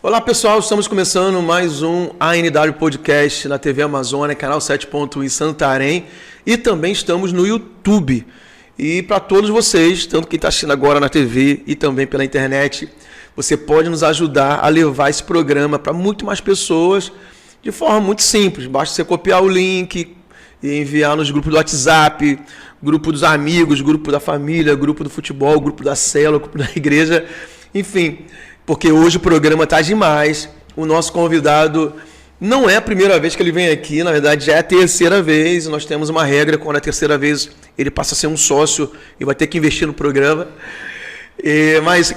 Olá pessoal, estamos começando mais um ANW Podcast na TV Amazônia, canal 7.1 em Santarém, e também estamos no YouTube. E para todos vocês, tanto quem está assistindo agora na TV e também pela internet, você pode nos ajudar a levar esse programa para muito mais pessoas de forma muito simples. Basta você copiar o link e enviar nos grupos do WhatsApp, grupo dos amigos, grupo da família, grupo do futebol, grupo da célula, grupo da igreja, enfim. Porque hoje o programa está demais. O nosso convidado não é a primeira vez que ele vem aqui, na verdade já é a terceira vez. Nós temos uma regra, quando é a terceira vez ele passa a ser um sócio e vai ter que investir no programa. Mas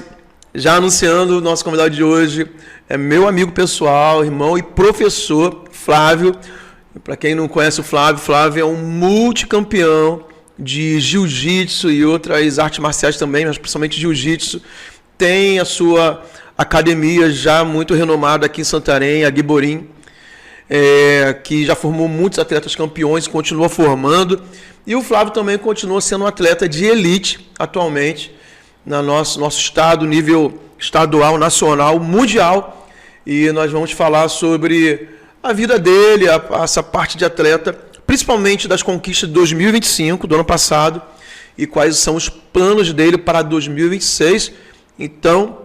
já anunciando, o nosso convidado de hoje é meu amigo pessoal, irmão e professor Flávio. Para quem não conhece o Flávio, Flávio é um multicampeão de jiu-jitsu e outras artes marciais também, mas principalmente jiu-jitsu. Tem a sua academia já muito renomada aqui em Santarém, a Guiborim, que já formou muitos atletas campeões e continua formando. E o Flávio também continua sendo um atleta de elite atualmente no nosso estado, nível estadual, nacional, mundial. E nós vamos falar sobre a vida dele, essa parte de atleta, principalmente das conquistas de 2025, do ano passado, e quais são os planos dele para 2026. Então,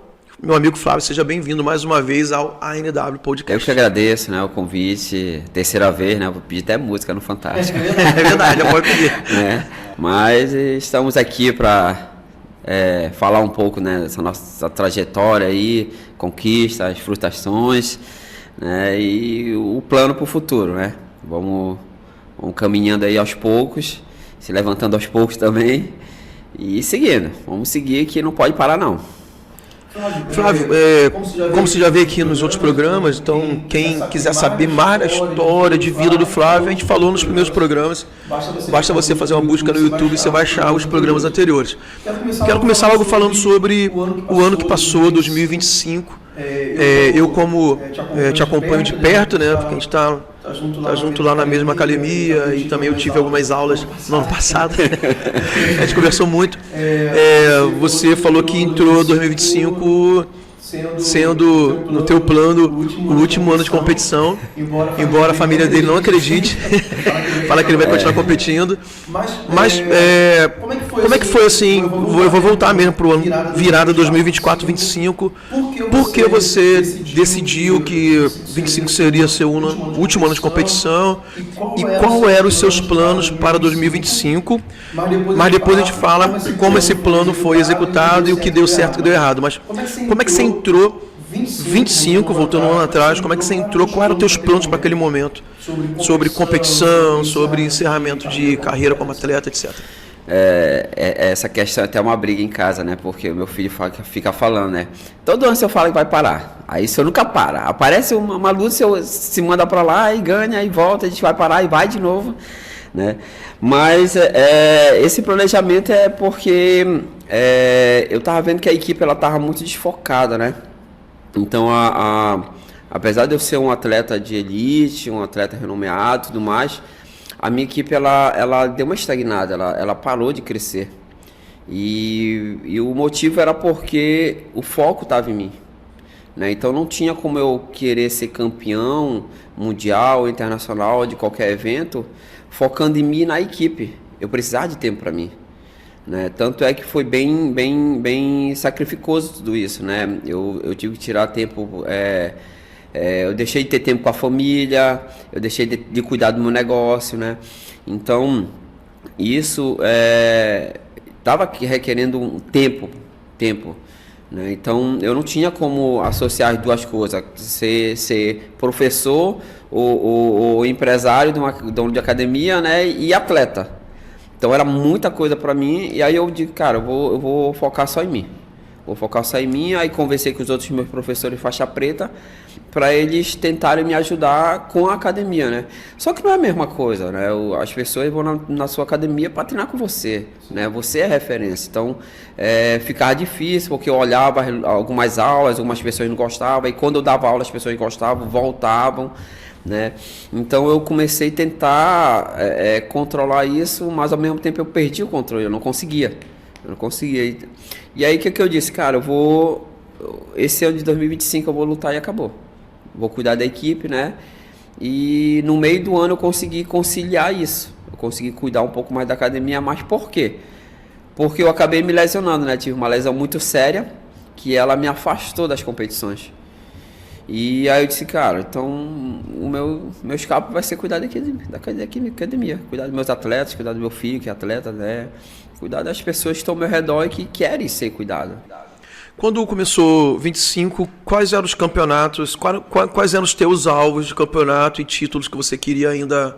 meu amigo Flávio, seja bem-vindo mais uma vez ao ANW Podcast. Eu que agradeço, né, o convite, terceira vez, né, vou pedir até música no Fantástico. É verdade, já pode pedir. Mas estamos aqui para falar um pouco, né, dessa nossa trajetória aí, conquistas, frustrações, né, e o plano para o futuro, né. Vamos caminhando aí aos poucos, se levantando aos poucos também e seguindo. Vamos seguir que não pode parar não. Flávio, como você já vê aqui nos outros programas, então quem quiser saber mais da história de vida do Flávio, a gente falou nos primeiros programas, basta você fazer uma busca no YouTube e você vai achar os programas anteriores. Quero começar logo falando sobre o ano que passou, 2025. Eu como te acompanho de perto, né, porque a gente está junto lá na mesma academia e também eu tive algumas aulas no ano passado. A gente conversou muito. Você falou que entrou 2025 sendo no teu plano o último ano de competição, embora a família dele não acredite, fala que ele vai continuar competindo. Mas como é que foi assim? Eu vou voltar mesmo para o ano virada 2024-25. Por que você decidiu que 25 seria seu último ano de competição? E qual eram os seus planos para 2025? Mas depois a gente fala como esse plano foi executado e o que deu certo e o que deu errado. Mas como é que você entrou 25, voltando um ano atrás, como é que você entrou? Quais eram os teus planos para aquele momento? Sobre competição, sobre encerramento de carreira como atleta, etc. Essa questão é até uma briga em casa, né? Porque o meu filho fica falando, né? Todo ano você fala que vai parar. Aí você nunca para. Aparece uma luta, você se manda para lá e ganha, e volta, a gente vai parar e vai de novo, né? Mas esse planejamento é porque eu estava vendo que a equipe estava muito desfocada, né? Então, apesar de eu ser um atleta de elite, um atleta renomeado e tudo mais, a minha equipe ela deu uma estagnada, ela parou de crescer. E o motivo era porque o foco estava em mim, né? Então não tinha como eu querer ser campeão mundial, internacional, de qualquer evento, focando em mim e na equipe. Eu precisava de tempo para mim, né? Tanto é que foi bem sacrificoso tudo isso, né? Eu tive que tirar tempo, eu deixei de ter tempo com a família, eu deixei de cuidar do meu negócio, né? Então, isso estava requerendo um tempo, né? Então, eu não tinha como associar as duas coisas, ser professor ou empresário dono de academia, né? E atleta. Então, era muita coisa para mim, e aí eu digo, cara, eu vou focar só em mim. Vou focar só em mim, aí conversei com os outros meus professores de faixa preta para eles tentarem me ajudar com a academia, né? Só que não é a mesma coisa, né? As pessoas vão na sua academia para treinar com você, né? Você é referência. Então, ficava difícil, porque eu olhava algumas aulas, algumas pessoas não gostavam, e quando eu dava aula as pessoas gostavam, voltavam, né? Então, eu comecei a tentar controlar isso, mas ao mesmo tempo eu perdi o controle, eu não conseguia. E aí, o que eu disse? Cara, esse ano de 2025 eu vou lutar e acabou. Vou cuidar da equipe, né? E no meio do ano eu consegui conciliar isso. Eu consegui cuidar um pouco mais da academia, mas por quê? Porque eu acabei me lesionando, né? Tive uma lesão muito séria, que ela me afastou das competições. E aí eu disse, cara, então o meu escape vai ser cuidar da academia. Cuidar dos meus atletas, cuidar do meu filho, que é atleta, né? Cuidar das pessoas que estão ao meu redor e que querem ser cuidadas. Quando começou 25, quais eram os campeonatos, quais eram os teus alvos de campeonato e títulos que você queria ainda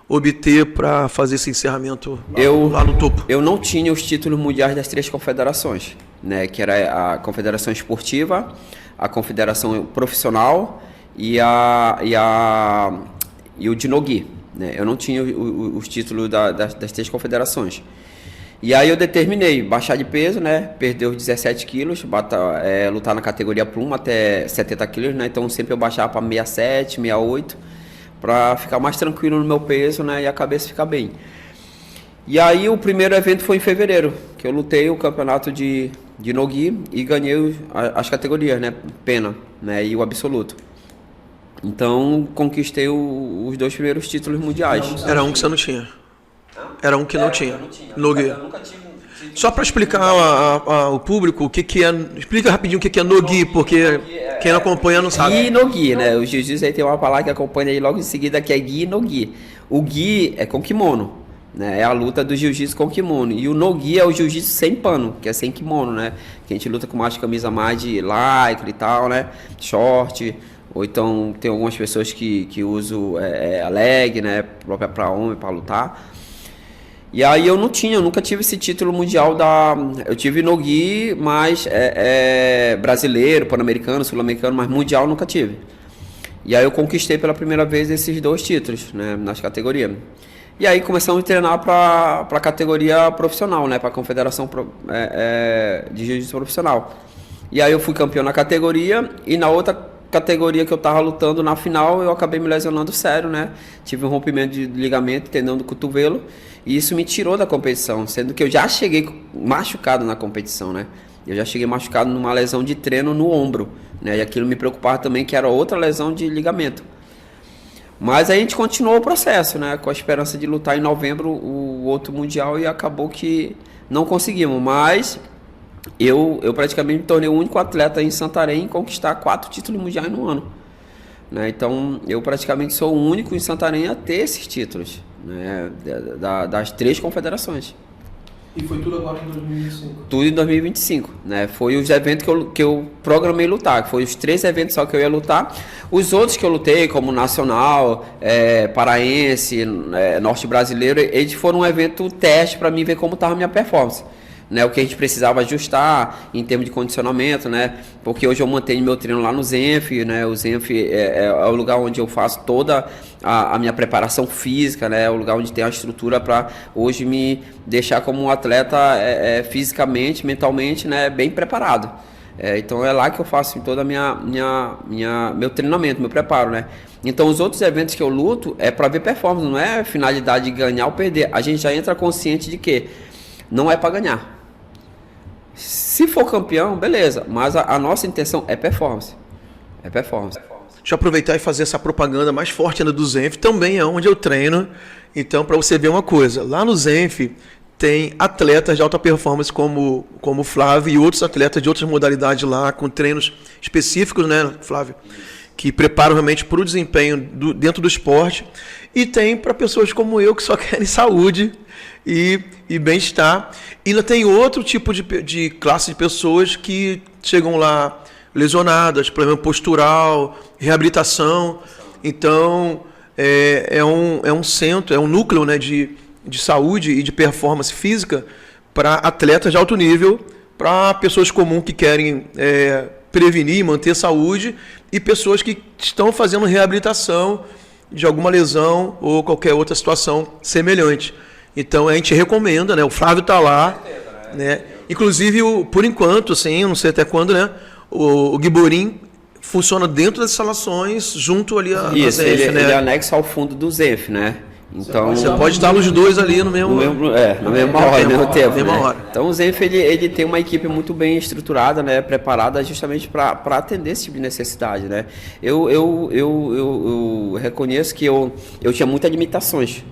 obter para fazer esse encerramento lá no topo? Eu não tinha os títulos mundiais das 3 confederações, né? Que era a Confederação Esportiva, a Confederação Profissional e o de Nogi, né? Eu não tinha os títulos das 3 confederações. E aí eu determinei baixar de peso, né? Perder os 17 quilos, lutar na categoria pluma até 70 quilos, né? Então sempre eu baixava para 67, 68, para ficar mais tranquilo no meu peso, né? E a cabeça ficar bem. E aí o primeiro evento foi em fevereiro, que eu lutei o campeonato de Nogi e ganhei as categorias, né? Pena, né? E o absoluto. Então conquistei os 2 primeiros títulos mundiais. Era um que você não tinha. Era um que não tinha. Nogi. Eu nunca tive. Só para explicar ao público o que é. Explica rapidinho o que é Nogi, porque quem não acompanha não sabe. Gi e Nogi, né? O jiu-jitsu aí tem uma palavra que acompanha aí logo em seguida, que é Gi e Nogi. O Gi é com kimono, né? É a luta do jiu-jitsu com kimono. E o Nogi é o jiu-jitsu sem pano, que é sem kimono, né? Que a gente luta com mais camisa mais de lycra e tal, né? Short. Ou então tem algumas pessoas que usam a leg, né? Própria para homem, para lutar. E aí eu nunca tive esse título mundial eu tive Nogi, mas brasileiro, pan-americano, sul-americano, mas mundial nunca tive. E aí eu conquistei pela primeira vez esses 2 títulos, né, nas categorias. E aí começamos a treinar para a categoria profissional, né, para a Confederação de Jiu-Jitsu Profissional. E aí eu fui campeão na categoria e na outra categoria que eu tava lutando na final, eu acabei me lesionando sério, né? Tive um rompimento de ligamento, tendão do cotovelo, e isso me tirou da competição, sendo que eu já cheguei machucado na competição, né? Eu já cheguei machucado numa lesão de treino no ombro, né? E aquilo me preocupava também, que era outra lesão de ligamento. Mas aí a gente continuou o processo, né? Com a esperança de lutar em novembro o outro mundial, e acabou que não conseguimos, mas eu praticamente me tornei o único atleta em Santarém em conquistar 4 títulos mundiais no ano, né? Então eu praticamente sou o único em Santarém a ter esses títulos, né? Das 3 confederações. E foi tudo agora em 2025? Tudo em 2025, né? Foi os eventos que eu programei lutar, que foi os 3 eventos só que eu ia lutar. Os outros que eu lutei, como Nacional, Paraense, Norte Brasileiro, eles foram um evento teste para mim ver como estava a minha performance, né, o que a gente precisava ajustar em termos de condicionamento, né, porque hoje eu mantenho meu treino lá no Zenf, né, o Zenf é o lugar onde eu faço toda a minha preparação física, né, é o lugar onde tem a estrutura para hoje me deixar como um atleta fisicamente, mentalmente, né, bem preparado. Então é lá que eu faço toda meu treinamento, meu preparo, né. Então os outros eventos que eu luto é para ver performance, não é finalidade de ganhar ou perder. A gente já entra consciente de que não é para ganhar. Se for campeão, beleza, mas a nossa intenção é performance. É performance. Deixa eu aproveitar e fazer essa propaganda mais forte ainda do Zenf, também é onde eu treino. Então, para você ver uma coisa, lá no Zenf tem atletas de alta performance como o Flávio e outros atletas de outras modalidades lá, com treinos específicos, né, Flávio? Que preparam realmente para o desempenho dentro do esporte. E tem para pessoas como eu que só querem saúde e bem-estar. E ainda tem outro tipo de classe de pessoas que chegam lá lesionadas, problema postural, reabilitação. Então, é um centro, é um núcleo, né, de saúde e de performance física para atletas de alto nível, para pessoas comuns que querem prevenir, manter saúde, e pessoas que estão fazendo reabilitação de alguma lesão ou qualquer outra situação semelhante. Então a gente recomenda, né? O Flávio está lá, né? Inclusive, por enquanto, assim, não sei até quando, né? O Guiborim funciona dentro das instalações, junto ali a Isso, Zenf, né? ele é anexo ao fundo do Zenf, né? Então, você pode estar os dois ali no mesmo na mesma hora, no mesmo tempo. Mesma hora. Então o Zenf ele tem uma equipe muito bem estruturada, né, preparada justamente para atender esse tipo de necessidade, né? Eu reconheço que eu tinha muitas limitações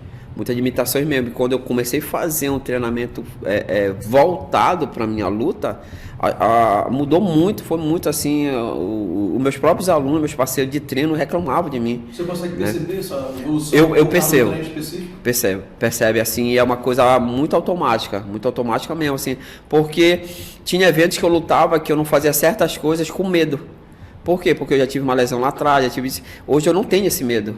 mesmo. Quando eu comecei a fazer um treinamento voltado para minha luta, mudou muito, foi muito assim. Os meus próprios alunos, meus parceiros de treino reclamavam de mim. Você consegue perceber essa evolução? Eu percebe assim, e é uma coisa muito automática mesmo, assim, porque tinha eventos que eu lutava que eu não fazia certas coisas com medo. Por quê? Porque eu já tive uma lesão lá atrás, hoje eu não tenho esse medo.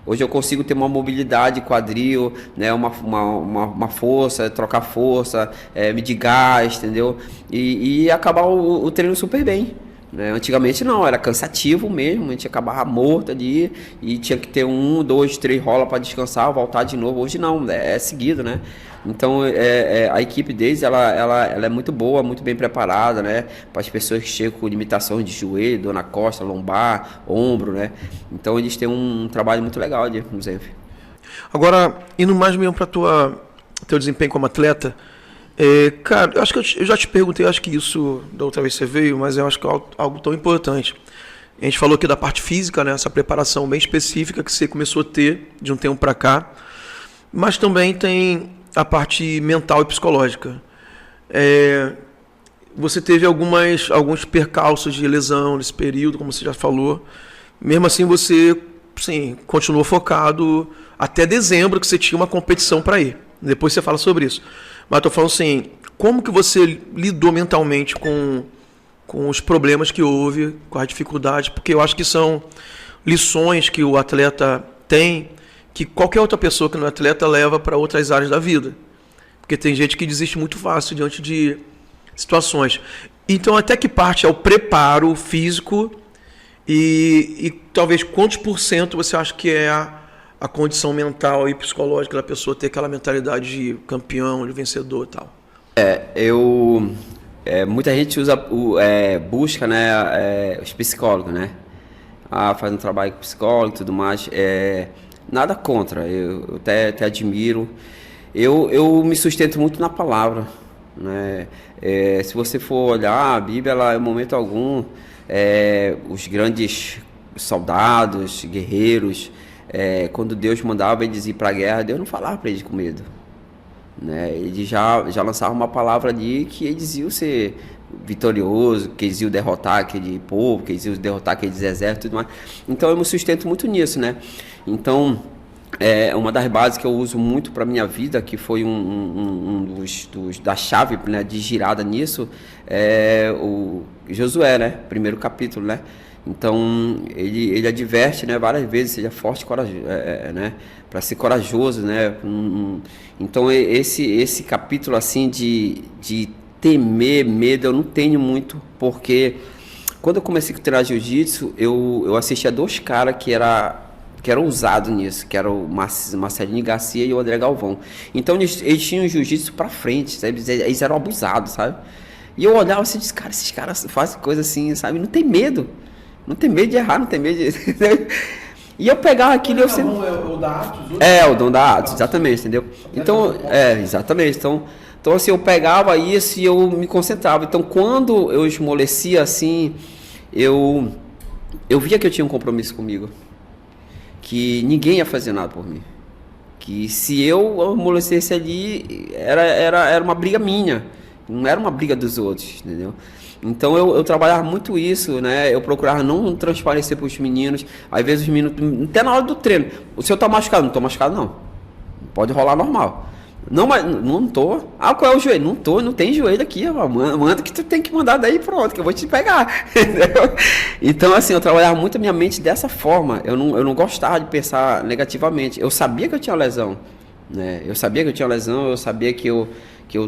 Hoje eu consigo ter uma mobilidade quadril, né, uma força, trocar força, medir gás, entendeu? E acabar o treino super bem. Né? Antigamente não, era cansativo mesmo, a gente acabava morto ali e tinha que ter 1, 2, 3 rolas para descansar, voltar de novo. Hoje não, é seguido, né? Então a equipe deles ela é muito boa, muito bem preparada, né? Para as pessoas que chegam com limitações de joelho, dor na costa, lombar, ombro, né? Então eles têm um trabalho muito legal ali no Zenf. Agora, indo mais mesmo para teu desempenho como atleta, cara, eu acho que eu já te perguntei, acho que isso da outra vez você veio, mas eu acho que é algo tão importante. A gente falou aqui da parte física, né? Essa preparação bem específica que você começou a ter de um tempo para cá, mas também tem a parte mental e psicológica. Você teve alguns percalços de lesão nesse período, como você já falou. Mesmo assim, você continuou focado até dezembro, que você tinha uma competição para ir. Depois você fala sobre isso. Mas estou falando assim, como que você lidou mentalmente com os problemas que houve, com as dificuldades? Porque eu acho que são lições que o atleta tem, que qualquer outra pessoa que não é atleta leva para outras áreas da vida. Porque tem gente que desiste muito fácil diante de situações. Então, até que parte é o preparo físico e talvez quantos % você acha que é a condição mental e psicológica da pessoa ter aquela mentalidade de campeão, de vencedor e tal? Muita gente busca, né, os psicólogos, né? Faz um trabalho com psicólogo e tudo mais. Nada contra, eu até admiro. Eu me sustento muito na palavra, né? Se você for olhar a Bíblia, ela, em momento algum, os grandes soldados, guerreiros, quando Deus mandava eles ir para a guerra, Deus não falava para eles com medo, né? Ele já lançava uma palavra ali que eles iam ser vitoriosos, que eles iam derrotar aquele povo, que eles iam derrotar aqueles exércitos e tudo mais. Então eu me sustento muito nisso, né? Então uma das bases que eu uso muito para minha vida, que foi da chave, né, de girada nisso, o Josué, né? Primeiro capítulo, né? Então ele adverte, né, várias vezes, seja forte e corajoso, né, para ser corajoso, né? Então esse capítulo assim de temer, medo, eu não tenho muito, porque quando eu comecei a treinar jiu-jitsu, eu assisti a 2 caras que eram ousados nisso, que era o Marcelinho Garcia e o André Galvão. Então eles tinham o jiu-jitsu pra frente, sabe? Eles eram abusados, sabe? E eu olhava assim, esses caras fazem coisa assim, sabe? Não tem medo de errar, não tem medo de... E eu pegava aquilo e eu sempre... O da Atos? O dom da Atos, exatamente, entendeu? Então, exatamente. Então assim, eu pegava isso e eu me concentrava. Então, quando eu esmorecia assim, eu via que eu tinha um compromisso comigo, que ninguém ia fazer nada por mim, que se eu amolecesse ali, era uma briga minha, não era uma briga dos outros, entendeu? Então eu trabalhava muito isso, né? Eu procurava não transparecer para os meninos. Às vezes os meninos, até na hora do treino, o senhor tá machucado? Não tô machucado, não. Pode rolar normal. Não, mas não tô. Ah, qual é o joelho? Não tô, não tem joelho aqui, manda que tu tem que mandar daí, pronto, que eu vou te pegar. Entendeu? Então, assim, eu trabalhava muito a minha mente dessa forma. Eu não gostava de pensar negativamente. Eu sabia que eu tinha lesão, né? Eu sabia que eu tinha lesão, eu sabia que eu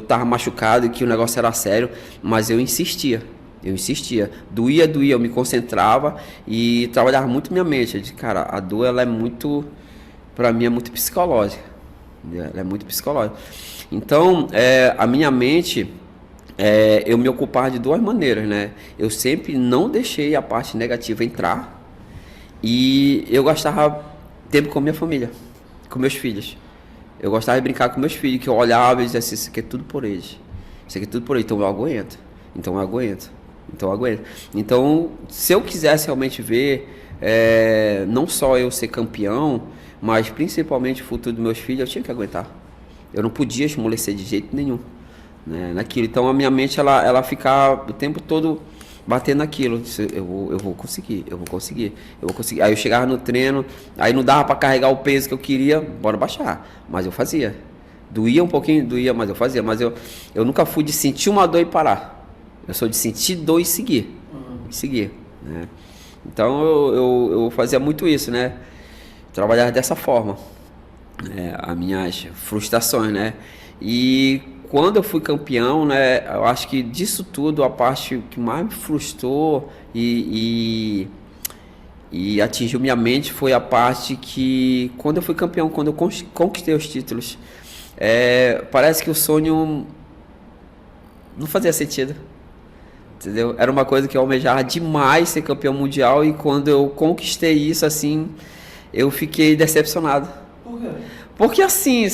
tava machucado e que o negócio era sério, mas eu insistia. Eu insistia. Doía, eu me concentrava e trabalhava muito minha mente. Eu disse, cara, a dor, ela é muito, pra mim, é muito psicológica. Ela é muito psicológica. Então, a minha mente, eu me ocupava de duas maneiras, né? Eu sempre não deixei a parte negativa entrar e eu gastava tempo com minha família, com meus filhos. Eu gostava de brincar com meus filhos, que eu olhava e dizia assim, isso aqui é tudo por eles. Isso aqui é tudo por eles, então eu aguento. Então, se eu quisesse realmente ver, não só eu ser campeão, mas principalmente o futuro dos meus filhos, eu tinha que aguentar. Eu não podia esmorecer de jeito nenhum, né, naquilo. Então a minha mente ela ficava o tempo todo batendo naquilo. Eu vou conseguir. Aí eu chegava no treino, aí não dava para carregar o peso que eu queria, bora baixar. Mas eu fazia. Doía um pouquinho, mas eu fazia. Mas eu nunca fui de sentir uma dor e parar. Eu sou de sentir dor e seguir. Né? Então eu fazia muito isso, né? Trabalhar dessa forma, as minhas frustrações, né? E quando eu fui campeão, né? Eu acho que disso tudo a parte que mais me frustrou e atingiu minha mente foi a parte que quando eu fui campeão, quando eu conquistei os títulos, parece que o sonho não fazia sentido. Entendeu? Era uma coisa que eu almejava demais ser campeão mundial e quando eu conquistei isso, assim, eu fiquei decepcionado. Por quê? Porque assim,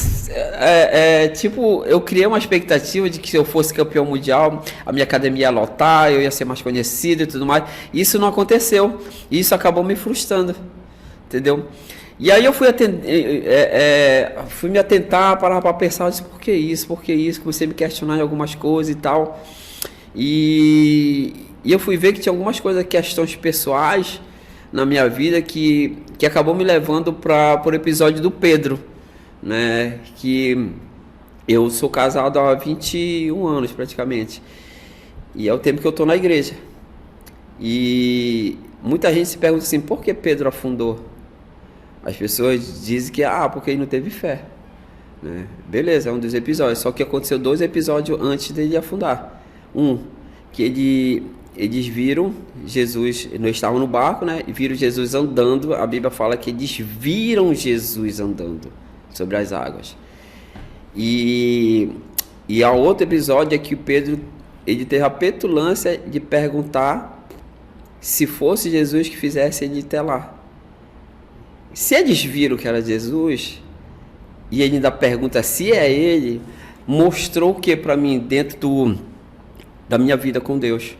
tipo, eu criei uma expectativa de que se eu fosse campeão mundial, a minha academia ia lotar, eu ia ser mais conhecido e tudo mais. Isso não aconteceu. Isso acabou me frustrando. Entendeu? E aí eu fui me atentar, parar para pensar, eu disse, por que isso? Comecei a me questionar em algumas coisas e tal. E eu fui ver que tinha algumas coisas, questões pessoais na minha vida que acabou me levando para o episódio do Pedro, né? Que eu sou casado há 21 anos praticamente e é o tempo que eu estou na igreja e muita gente se pergunta assim, por que Pedro afundou? As pessoas dizem que porque ele não teve fé, né? Beleza, é um dos episódios, só que aconteceu 2 episódios antes dele afundar. Que eles viram Jesus, nós estávamos no barco, né? E viram Jesus andando. A Bíblia fala que eles viram Jesus andando sobre as águas. E há outro episódio é que Pedro, ele teve a petulância de perguntar se fosse Jesus que fizesse ele ir até lá. Se eles viram que era Jesus, e ele ainda pergunta se é ele, mostrou o que para mim dentro da minha vida com Deus?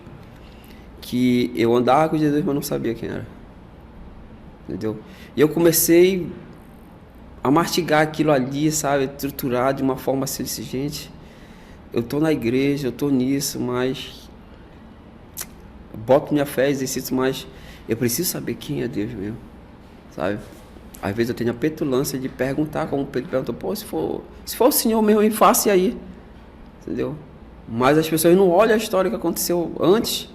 Que eu andava com Jesus, mas não sabia quem era. Entendeu? E eu comecei a mastigar aquilo ali, sabe? Estruturar de uma forma assim, disse, gente, eu tô na igreja, eu tô nisso, mas boto minha fé, exercício, mas eu preciso saber quem é Deus mesmo, sabe? Às vezes eu tenho a petulância de perguntar, como o Pedro perguntou, pô, se for o Senhor mesmo, me faça aí. Entendeu? Mas as pessoas não olham a história que aconteceu antes,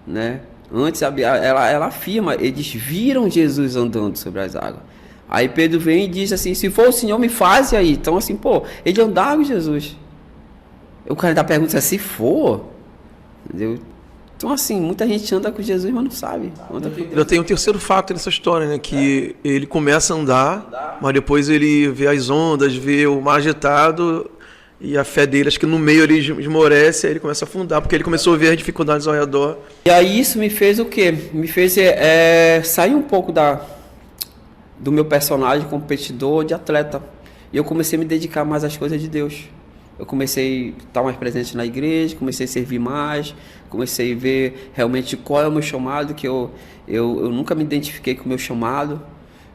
né? Antes ela afirma, eles viram Jesus andando sobre as águas. Aí Pedro vem e diz assim, se for o Senhor, me faz aí. Então assim, pô, ele andava com Jesus. O cara da pergunta é, se for, entendeu? Então assim, muita gente anda com Jesus, mas não sabe. Eu tenho um terceiro fato nessa história, né? Que ele começa a andar, mas depois ele vê as ondas, vê o mar agitado. E a fé dele, acho que no meio ele esmorece, aí ele começa a afundar, porque ele começou a ver as dificuldades ao redor. E aí isso me fez o quê? Me fez sair um pouco do meu personagem competidor de atleta. E eu comecei a me dedicar mais às coisas de Deus. Eu comecei a estar mais presente na igreja, comecei a servir mais, comecei a ver realmente qual é o meu chamado, que eu nunca me identifiquei com o meu chamado,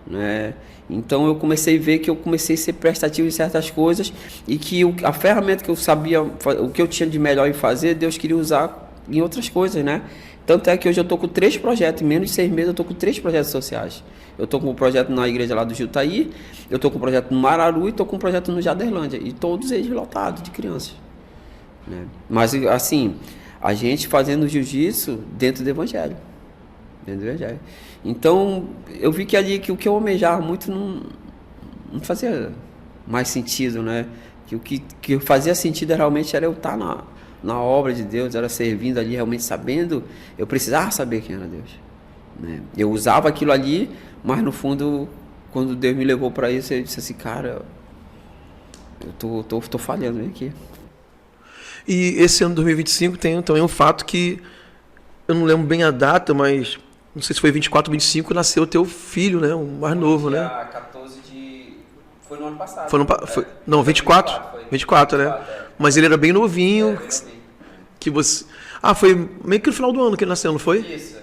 né? Então eu comecei a ver que eu comecei a ser prestativo em certas coisas e que a ferramenta que eu sabia, o que eu tinha de melhor em fazer, Deus queria usar em outras coisas, né? Tanto é que hoje eu estou com 3 projetos, em menos de 6 meses eu estou com 3 projetos sociais. Eu estou com um projeto na igreja lá do Jutaí, eu estou com um projeto no Mararu e estou com um projeto no Jaderlândia. E todos eles lotados de crianças. Né? Mas, assim, a gente fazendo jiu-jitsu dentro do Evangelho. Dentro do Evangelho. Então, eu vi que ali que o que eu almejava muito não fazia mais sentido, né? Que o que fazia sentido realmente era eu estar na obra de Deus, era servindo ali, realmente sabendo, eu precisava saber quem era Deus. Né? Eu usava aquilo ali, mas no fundo, quando Deus me levou para isso, eu disse assim, cara, eu tô falhando aqui. E esse ano de 2025 tem também um fato que, eu não lembro bem a data, mas não sei se foi 24 ou 25, nasceu o teu filho, né? O mais novo, né? 14 de... Foi no ano passado. Não, 24? 24, né? Mas ele era bem novinho. Que você... foi meio que no final do ano que ele nasceu, não foi? Isso,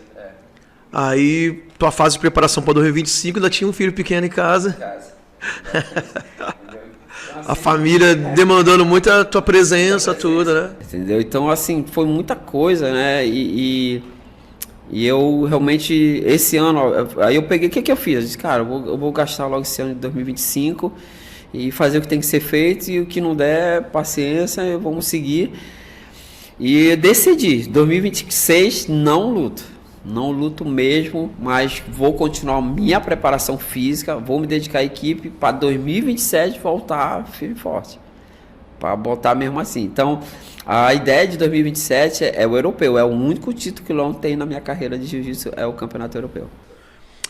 Aí, tua fase de preparação para 2025, ainda tinha um filho pequeno em casa. A família demandando muito a tua presença, tudo, né? Entendeu? Então, assim, foi muita coisa, né? E eu realmente, esse ano, aí eu peguei, o que eu fiz? Eu disse, cara, eu vou gastar logo esse ano de 2025 e fazer o que tem que ser feito, e o que não der, paciência, vamos seguir. E decidi, 2026 não luto mesmo, mas vou continuar minha preparação física, vou me dedicar à equipe para 2027 voltar firme e forte, para botar mesmo assim. Então, a ideia de 2027 é o europeu, é o único título que eu não tenho na minha carreira de jiu-jitsu, é o campeonato europeu.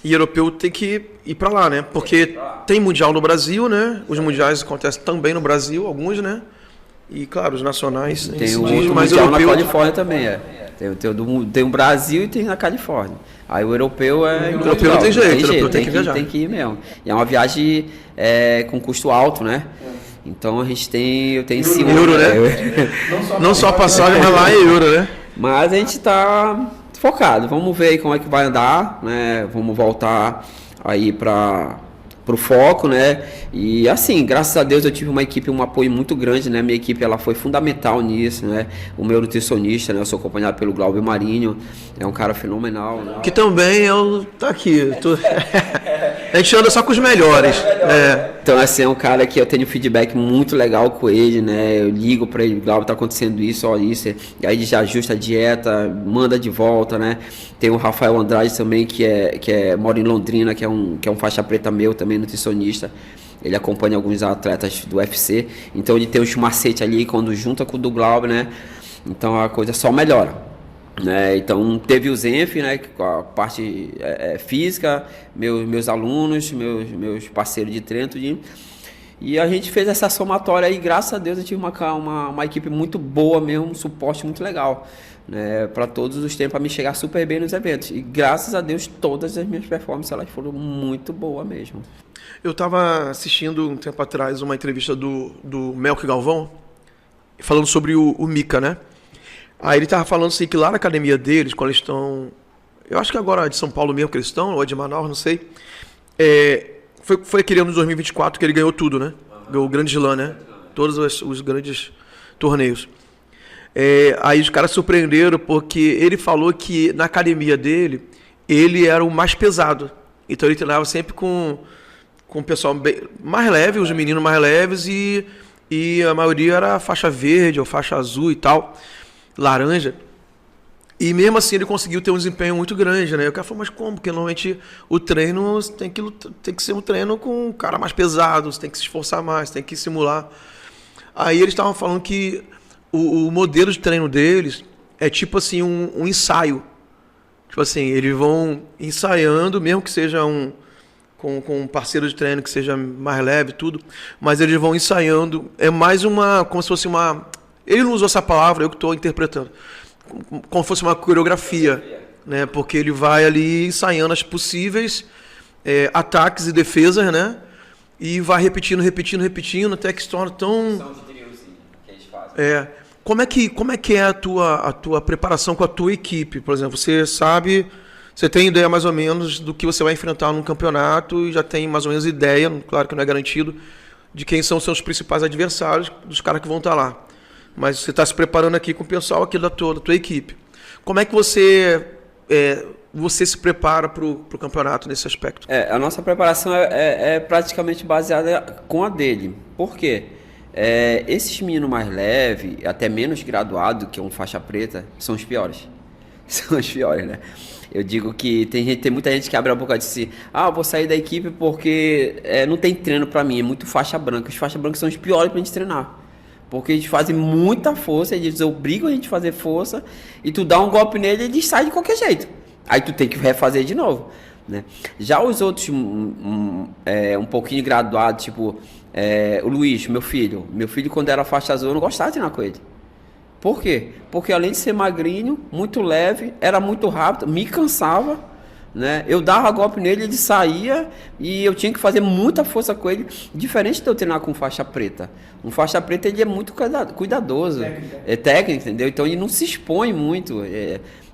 E europeu tem que ir para lá, né? Porque tem mundial no Brasil, né? Os mundiais acontecem também no Brasil, alguns, né? E, claro, os nacionais... Tem um outro mundial na Califórnia também, Tem o Brasil e tem na Califórnia. Aí o europeu é... O europeu não tem jeito, o europeu tem que viajar. Tem que ir mesmo. E é uma viagem com custo alto, né? Então eu tenho em cima... Euro, né? Não só a passagem, mas lá é euro, né? Mas a gente tá focado. Vamos ver aí como é que vai andar, né? Vamos voltar aí pro foco, né? E assim, graças a Deus eu tive uma equipe, um apoio muito grande, né? Minha equipe, ela foi fundamental nisso, né? O meu nutricionista, né? Eu sou acompanhado pelo Glauber Marinho, é um cara fenomenal, né? Que também tá aqui. A gente anda só com os melhores. Então, assim, é um cara que eu tenho feedback muito legal com ele, né? Eu ligo pra ele, Glauber, tá acontecendo isso, olha isso. E aí ele já ajusta a dieta, manda de volta, né? Tem o Rafael Andrade também, que mora em Londrina, que é um faixa preta meu também, nutricionista. Ele acompanha alguns atletas do UFC, então ele tem os macetes ali, quando junta com o do Glauber, né? Então a coisa só melhora, né? Então teve o Zenf, né? Com a parte física, meus alunos, meus parceiros de treino, e a gente fez essa somatória aí, graças a Deus eu tive uma equipe muito boa mesmo, um suporte muito legal, né, para todos os tempos, para me chegar super bem nos eventos. E graças a Deus todas as minhas performances elas foram muito boas mesmo. Eu estava assistindo um tempo atrás uma entrevista do Melk Galvão, falando sobre o Mika, né? Aí ele estava falando assim que lá na academia deles, quando eles estão... Eu acho que agora é de São Paulo mesmo que eles estão, ou é de Manaus, não sei. Foi aquele ano de 2024 que ele ganhou tudo, né? Ganhou o Grande Slam, né? Todos os grandes torneios. Aí os caras surpreenderam porque ele falou que na academia dele, ele era o mais pesado. Então ele treinava sempre com o pessoal mais leve, os meninos mais leves, e a maioria era faixa verde ou faixa azul e tal, laranja. E mesmo assim ele conseguiu ter um desempenho muito grande, né? O cara falou, mas como? Porque normalmente o treino tem que ser um treino com um cara mais pesado, você tem que se esforçar mais, tem que simular. Aí eles estavam falando que o modelo de treino deles é tipo assim, um ensaio. Tipo assim, eles vão ensaiando, mesmo que seja com um parceiro de treino que seja mais leve, tudo, mas eles vão ensaiando. É mais como se fosse uma... Ele não usou essa palavra, eu que estou interpretando. Como se fosse uma coreografia, né? Porque ele vai ali ensaiando as possíveis ataques e defesas, né? E vai repetindo, até que se torna tão... Como é que é a tua preparação com a tua equipe? Por exemplo, você tem ideia mais ou menos do que você vai enfrentar num campeonato e já tem mais ou menos ideia, claro que não é garantido, de quem são os seus principais adversários, dos caras que vão estar lá. Mas você está se preparando aqui com o pessoal aqui da tua equipe. Como é que você se prepara para o campeonato nesse aspecto? A nossa preparação é praticamente baseada com a dele. Por quê? Esses meninos mais leves, até menos graduado que um faixa preta, são os piores. São os piores, né? Eu digo que tem muita gente que abre a boca e diz assim, eu vou sair da equipe porque não tem treino pra mim, é muito faixa branca. Os faixas brancas são os piores pra gente treinar. Porque eles fazem muita força, eles obrigam a gente a fazer força, e tu dá um golpe nele e ele sai de qualquer jeito. Aí tu tem que refazer de novo, né? Já os outros um pouquinho graduados, tipo o Luiz, meu filho quando era faixa azul eu não gostava de treinar com ele. Por quê? Porque além de ser magrinho, muito leve, era muito rápido, me cansava, né? Eu dava golpe nele, ele saía e eu tinha que fazer muita força com ele, diferente de eu treinar com faixa preta. Um faixa preta ele é muito cuidadoso, é técnico, entendeu? Então ele não se expõe muito.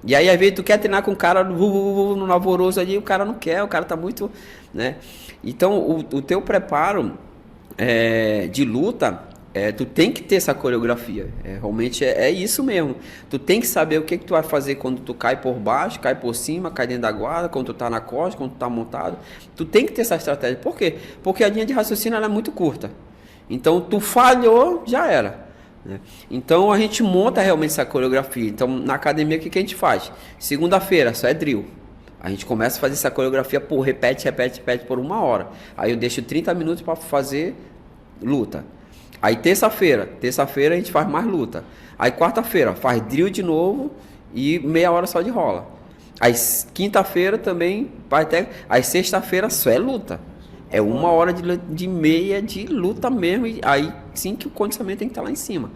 E aí às vezes tu quer treinar com um cara no lavoroso ali, o cara não quer, o cara tá muito, né? Então o teu preparo de luta, tu tem que ter essa coreografia, realmente é isso mesmo. Tu tem que saber o que tu vai fazer quando tu cai por baixo, cai por cima, cai dentro da guarda, quando tu tá na costa, quando tu tá montado. Tu tem que ter essa estratégia. Por quê? Porque a linha de raciocínio ela é muito curta. Então tu falhou, já era, né? Então a gente monta realmente essa coreografia. Então na academia o que a gente faz? Segunda-feira só é drill. A gente começa a fazer essa coreografia repete por 1 hora. Aí eu deixo 30 minutos para fazer luta. Aí terça-feira a gente faz mais luta. Aí quarta-feira faz drill de novo e meia hora só de rola. Aí quinta-feira também, aí sexta-feira só é luta. É 1 hora de meia de luta mesmo. E aí sim que o condicionamento tem que estar lá em cima,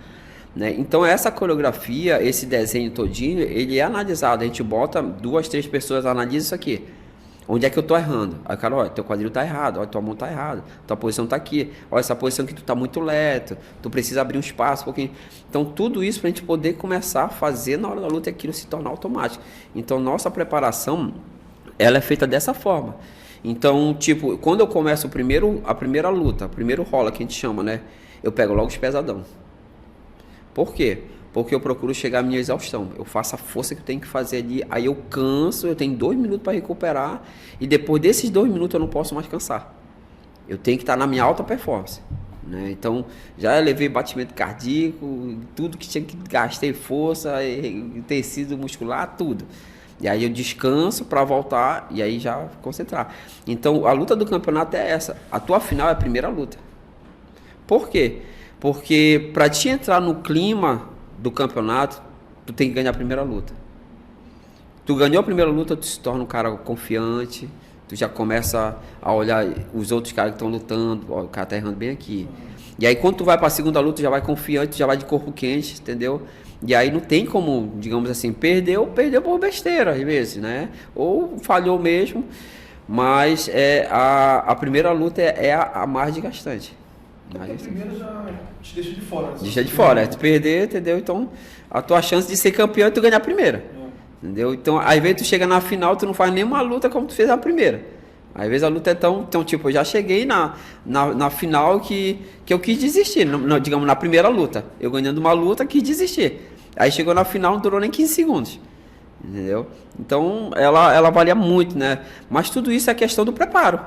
né? Então essa coreografia, esse desenho todinho, ele é analisado. A gente bota 2, 3 pessoas, analisa isso aqui. Onde é que eu tô errando? Aí, cara, olha, teu quadril tá errado, olha, tua mão tá errada, tua posição tá aqui, olha, essa posição que tu tá muito lento, tu precisa abrir um espaço um pouquinho. Então, tudo isso pra gente poder começar a fazer na hora da luta e aquilo se tornar automático. Então, nossa preparação, ela é feita dessa forma. Então, tipo, quando eu começo a primeira luta, o primeiro rola que a gente chama, né? Eu pego logo os pesadão. Por quê? Porque eu procuro chegar à minha exaustão. Eu faço a força que eu tenho que fazer ali, aí eu canso, eu tenho 2 minutos para recuperar, e depois desses 2 minutos eu não posso mais cansar. Eu tenho que estar na minha alta performance, né? Então, já levei batimento cardíaco, tudo que tinha que gastei força, tecido muscular, tudo. E aí eu descanso para voltar e aí já concentrar. Então, a luta do campeonato é essa. A tua final é a primeira luta. Por quê? Porque para te entrar no clima do campeonato, tu tem que ganhar a primeira luta. Tu ganhou a primeira luta, tu se torna um cara confiante, tu já começa a olhar os outros caras que estão lutando, ó, o cara tá errando bem aqui. E aí quando tu vai para a segunda luta, tu já vai confiante, já vai de corpo quente, entendeu? E aí não tem como, digamos assim, perdeu por besteira às vezes, né? Ou falhou mesmo, mas a primeira luta é a mais desgastante. Porque a primeira já te deixa de fora. Né? Deixa de fora, tu perder, entendeu? Então, a tua chance de ser campeão é tu ganhar a primeira. Entendeu? Então, às vezes tu chega na final, tu não faz nenhuma luta como tu fez na primeira. Às vezes a luta é tão tipo, eu já cheguei na final que eu quis desistir, digamos, na primeira luta. Eu ganhando uma luta, quis desistir. Aí chegou na final, não durou nem 15 segundos. Entendeu? Então, ela varia muito, né? Mas tudo isso é questão do preparo,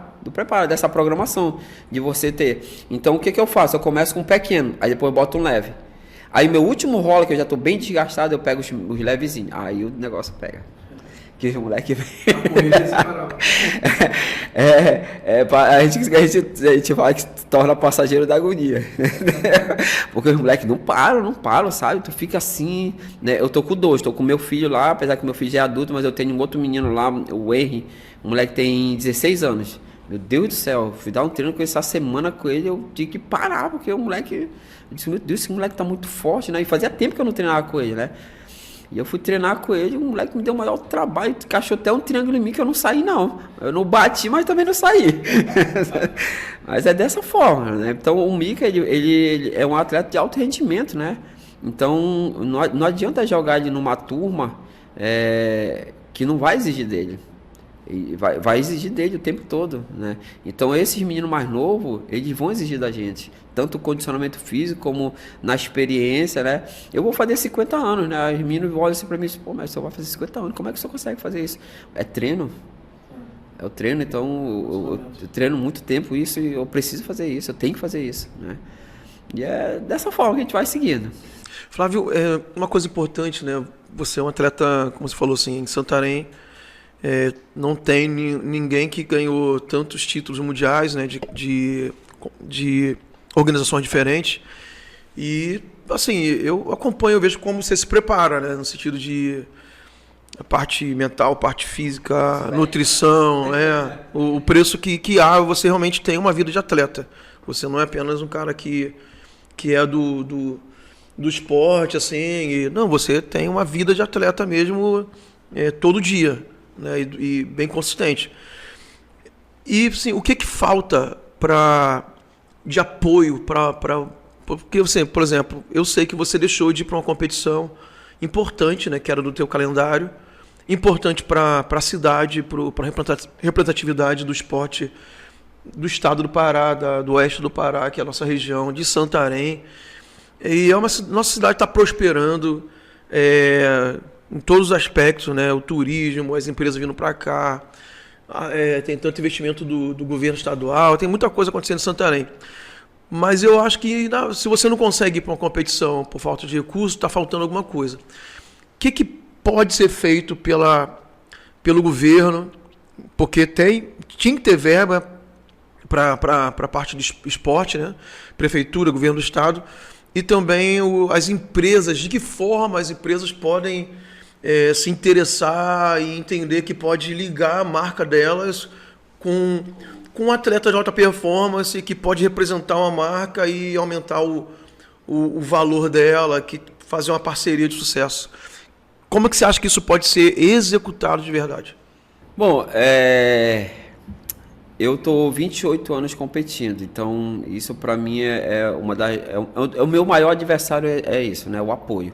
dessa programação, de você ter. Então, o que eu faço? Eu começo com um pequeno, aí depois eu boto um leve. Aí, meu último rola, que eu já tô bem desgastado, eu pego os levezinhos. Aí o negócio pega. Que os moleques vêm. A gente fala que torna passageiro da agonia. Porque os moleques não param, sabe? Tu fica assim, né? Eu tô com 2, tô com meu filho lá, apesar que meu filho já é adulto, mas eu tenho um outro menino lá, o Henry, o moleque tem 16 anos. Meu Deus do céu, fui dar um treino com ele essa semana com ele, eu tive que parar, porque o moleque, eu disse, meu Deus, esse moleque tá muito forte, né? E fazia tempo que eu não treinava com ele, né? E eu fui treinar com ele, o moleque me deu o maior trabalho, encaixou até um triângulo em mim que eu não saí, não. Eu não bati, mas também não saí. Mas é dessa forma, né? Então o Mika, ele é um atleta de alto rendimento, né? Então não adianta jogar ele numa turma que não vai exigir dele. E vai exigir dele o tempo todo, né? Então esses meninos mais novos, eles vão exigir da gente, tanto o condicionamento físico como na experiência, né? Eu vou fazer 50 anos, né? Os meninos olham assim pra mim e dizem, pô, mas você vai fazer 50 anos, como é que você consegue fazer isso? É treino. É o treino, então eu treino muito tempo isso e eu preciso fazer isso, eu tenho que fazer isso, né? E é dessa forma que a gente vai seguindo. Flávio, uma coisa importante, né? Você é um atleta, como você falou assim, em Santarém, não tem ninguém que ganhou tantos títulos mundiais, né, de organizações diferentes. E, assim, eu acompanho, eu vejo como você se prepara, né, no sentido de a parte mental, parte física, nutrição, o preço que há, você realmente tem uma vida de atleta. Você não é apenas um cara que é do esporte, assim, não, você tem uma vida de atleta mesmo todo dia, né, e bem consistente. E assim, o que falta de apoio porque você, por exemplo, eu sei que você deixou de ir para uma competição importante, né, que era do teu calendário, importante para a cidade, para a representatividade do esporte do estado do Pará, do oeste do Pará, que é a nossa região, de Santarém. E nossa cidade está prosperando em todos os aspectos, né? O turismo, as empresas vindo para cá, tem tanto investimento do governo estadual, tem muita coisa acontecendo em Santarém. Mas eu acho que se você não consegue ir para uma competição por falta de recursos, está faltando alguma coisa. O que pode ser feito pelo governo? Porque tinha que ter verba para a parte do esporte, né? Prefeitura, governo do estado, e também as empresas, de que forma as empresas podem se interessar e entender que pode ligar a marca delas com um atleta de alta performance que pode representar uma marca e aumentar o valor dela, fazer uma parceria de sucesso. Como é que você acha que isso pode ser executado de verdade? Bom, eu estou 28 anos competindo, então isso para mim o meu maior adversário é isso, né? O apoio,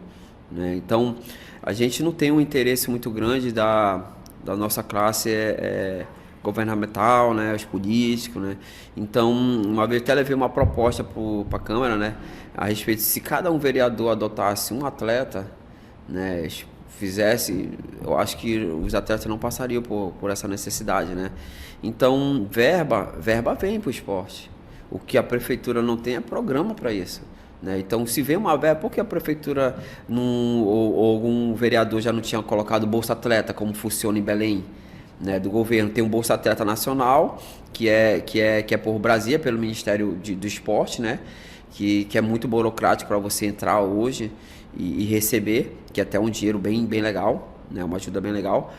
né? Então a gente não tem um interesse muito grande da nossa classe governamental, né? Os políticos, né? Então uma vez até levei uma proposta para a Câmara, né? A respeito de se cada um vereador adotasse um atleta, né? Fizesse, eu acho que os atletas não passariam por essa necessidade, né? Então, verba vem para o esporte. O que a prefeitura não tem é programa para isso, né? Então, se vem uma verba, por que a prefeitura ou algum vereador já não tinha colocado Bolsa Atleta, como funciona em Belém, né, do governo? Tem um Bolsa Atleta Nacional, que é por Brasília, pelo Ministério do Esporte, né? Que é muito burocrático para você entrar hoje e receber, que é até um dinheiro bem legal, né? Uma ajuda bem legal.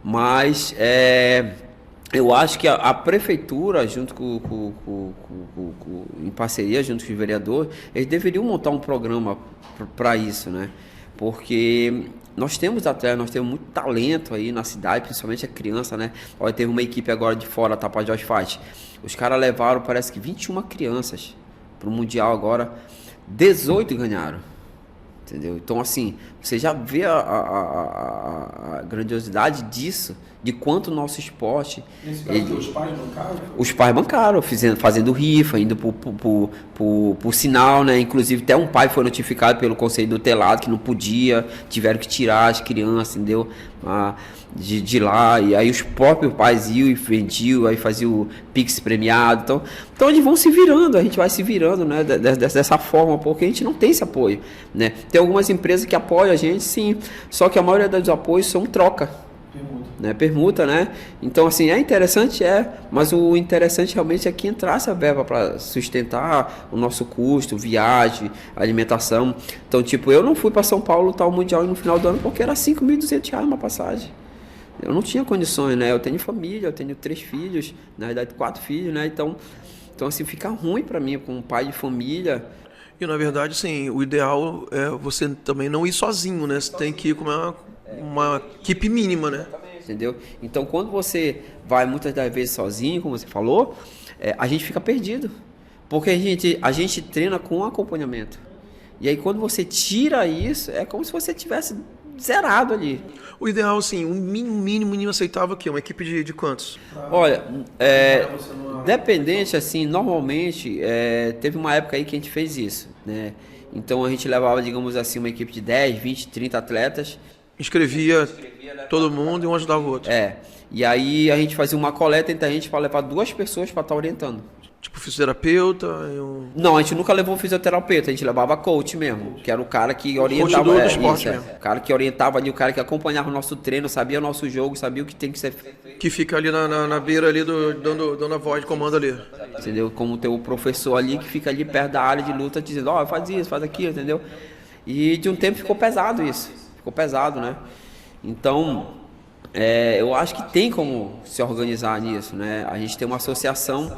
Mas eu acho que a prefeitura, junto em parceria junto com o vereador, eles deveriam montar um programa para isso, né? Porque nós temos atletas, nós temos muito talento aí na cidade, principalmente a criança, né? Olha, teve uma equipe agora de fora, Tapajós Fight. Os caras levaram, parece que 21 crianças para o Mundial agora, 18 ganharam. Entendeu? Então, assim, você já vê a grandiosidade disso, de quanto o nosso esporte... Os pais bancaram? Os pais bancaram, fazendo rifa, indo por sinal, né? Inclusive, até um pai foi notificado pelo Conselho Tutelado que não podia, tiveram que tirar as crianças, entendeu? De lá, e aí os próprios pais iam e vendiam, aí faziam o Pix premiado, então eles vão se virando, a gente vai se virando, né, dessa forma, porque a gente não tem esse apoio, né? Tem algumas empresas que apoiam a gente, sim, só que a maioria dos apoios são troca, permuta, né? Então, assim, é interessante, mas o interessante realmente é que entrasse a verba para sustentar o nosso custo, viagem, alimentação. Então, tipo, eu não fui para São Paulo lutar o Mundial no final do ano porque era R$5.200 uma passagem. Eu não tinha condições, né? Eu tenho família, eu tenho 3 filhos, na verdade 4 filhos, né? Então assim, fica ruim para mim, como pai de família. E, na verdade, sim, o ideal é você também não ir sozinho, né? Você tem que ir com uma equipe mínima, né? Entendeu? Então, quando você vai muitas das vezes sozinho, como você falou, a gente fica perdido. Porque a gente treina com acompanhamento. E aí, quando você tira isso, é como se você estivesse zerado ali. O ideal, assim, o mínimo aceitável aqui, uma equipe de quantos? Olha, dependente, assim, normalmente, teve uma época aí que a gente fez isso, né? Então a gente levava, digamos assim, uma equipe de 10, 20, 30 atletas. Inscrevia todo mundo e um ajudava o outro. E aí a gente fazia uma coleta entre a gente para levar 2 pessoas para estar orientando. Tipo fisioterapeuta? Não, a gente nunca levou um fisioterapeuta, a gente levava coach mesmo, que era o cara que orientava do esporte mesmo. O cara que orientava ali, o cara que acompanhava o nosso treino, sabia o nosso jogo, sabia o que tem que ser feito. Que fica ali na beira ali, dando a voz de comando ali. Entendeu? Como tem o professor ali que fica ali perto da área de luta dizendo, faz isso, faz aquilo, entendeu? E de um tempo ficou pesado isso, ficou pesado, né? Então, eu acho que tem como se organizar nisso, né? A gente tem uma associação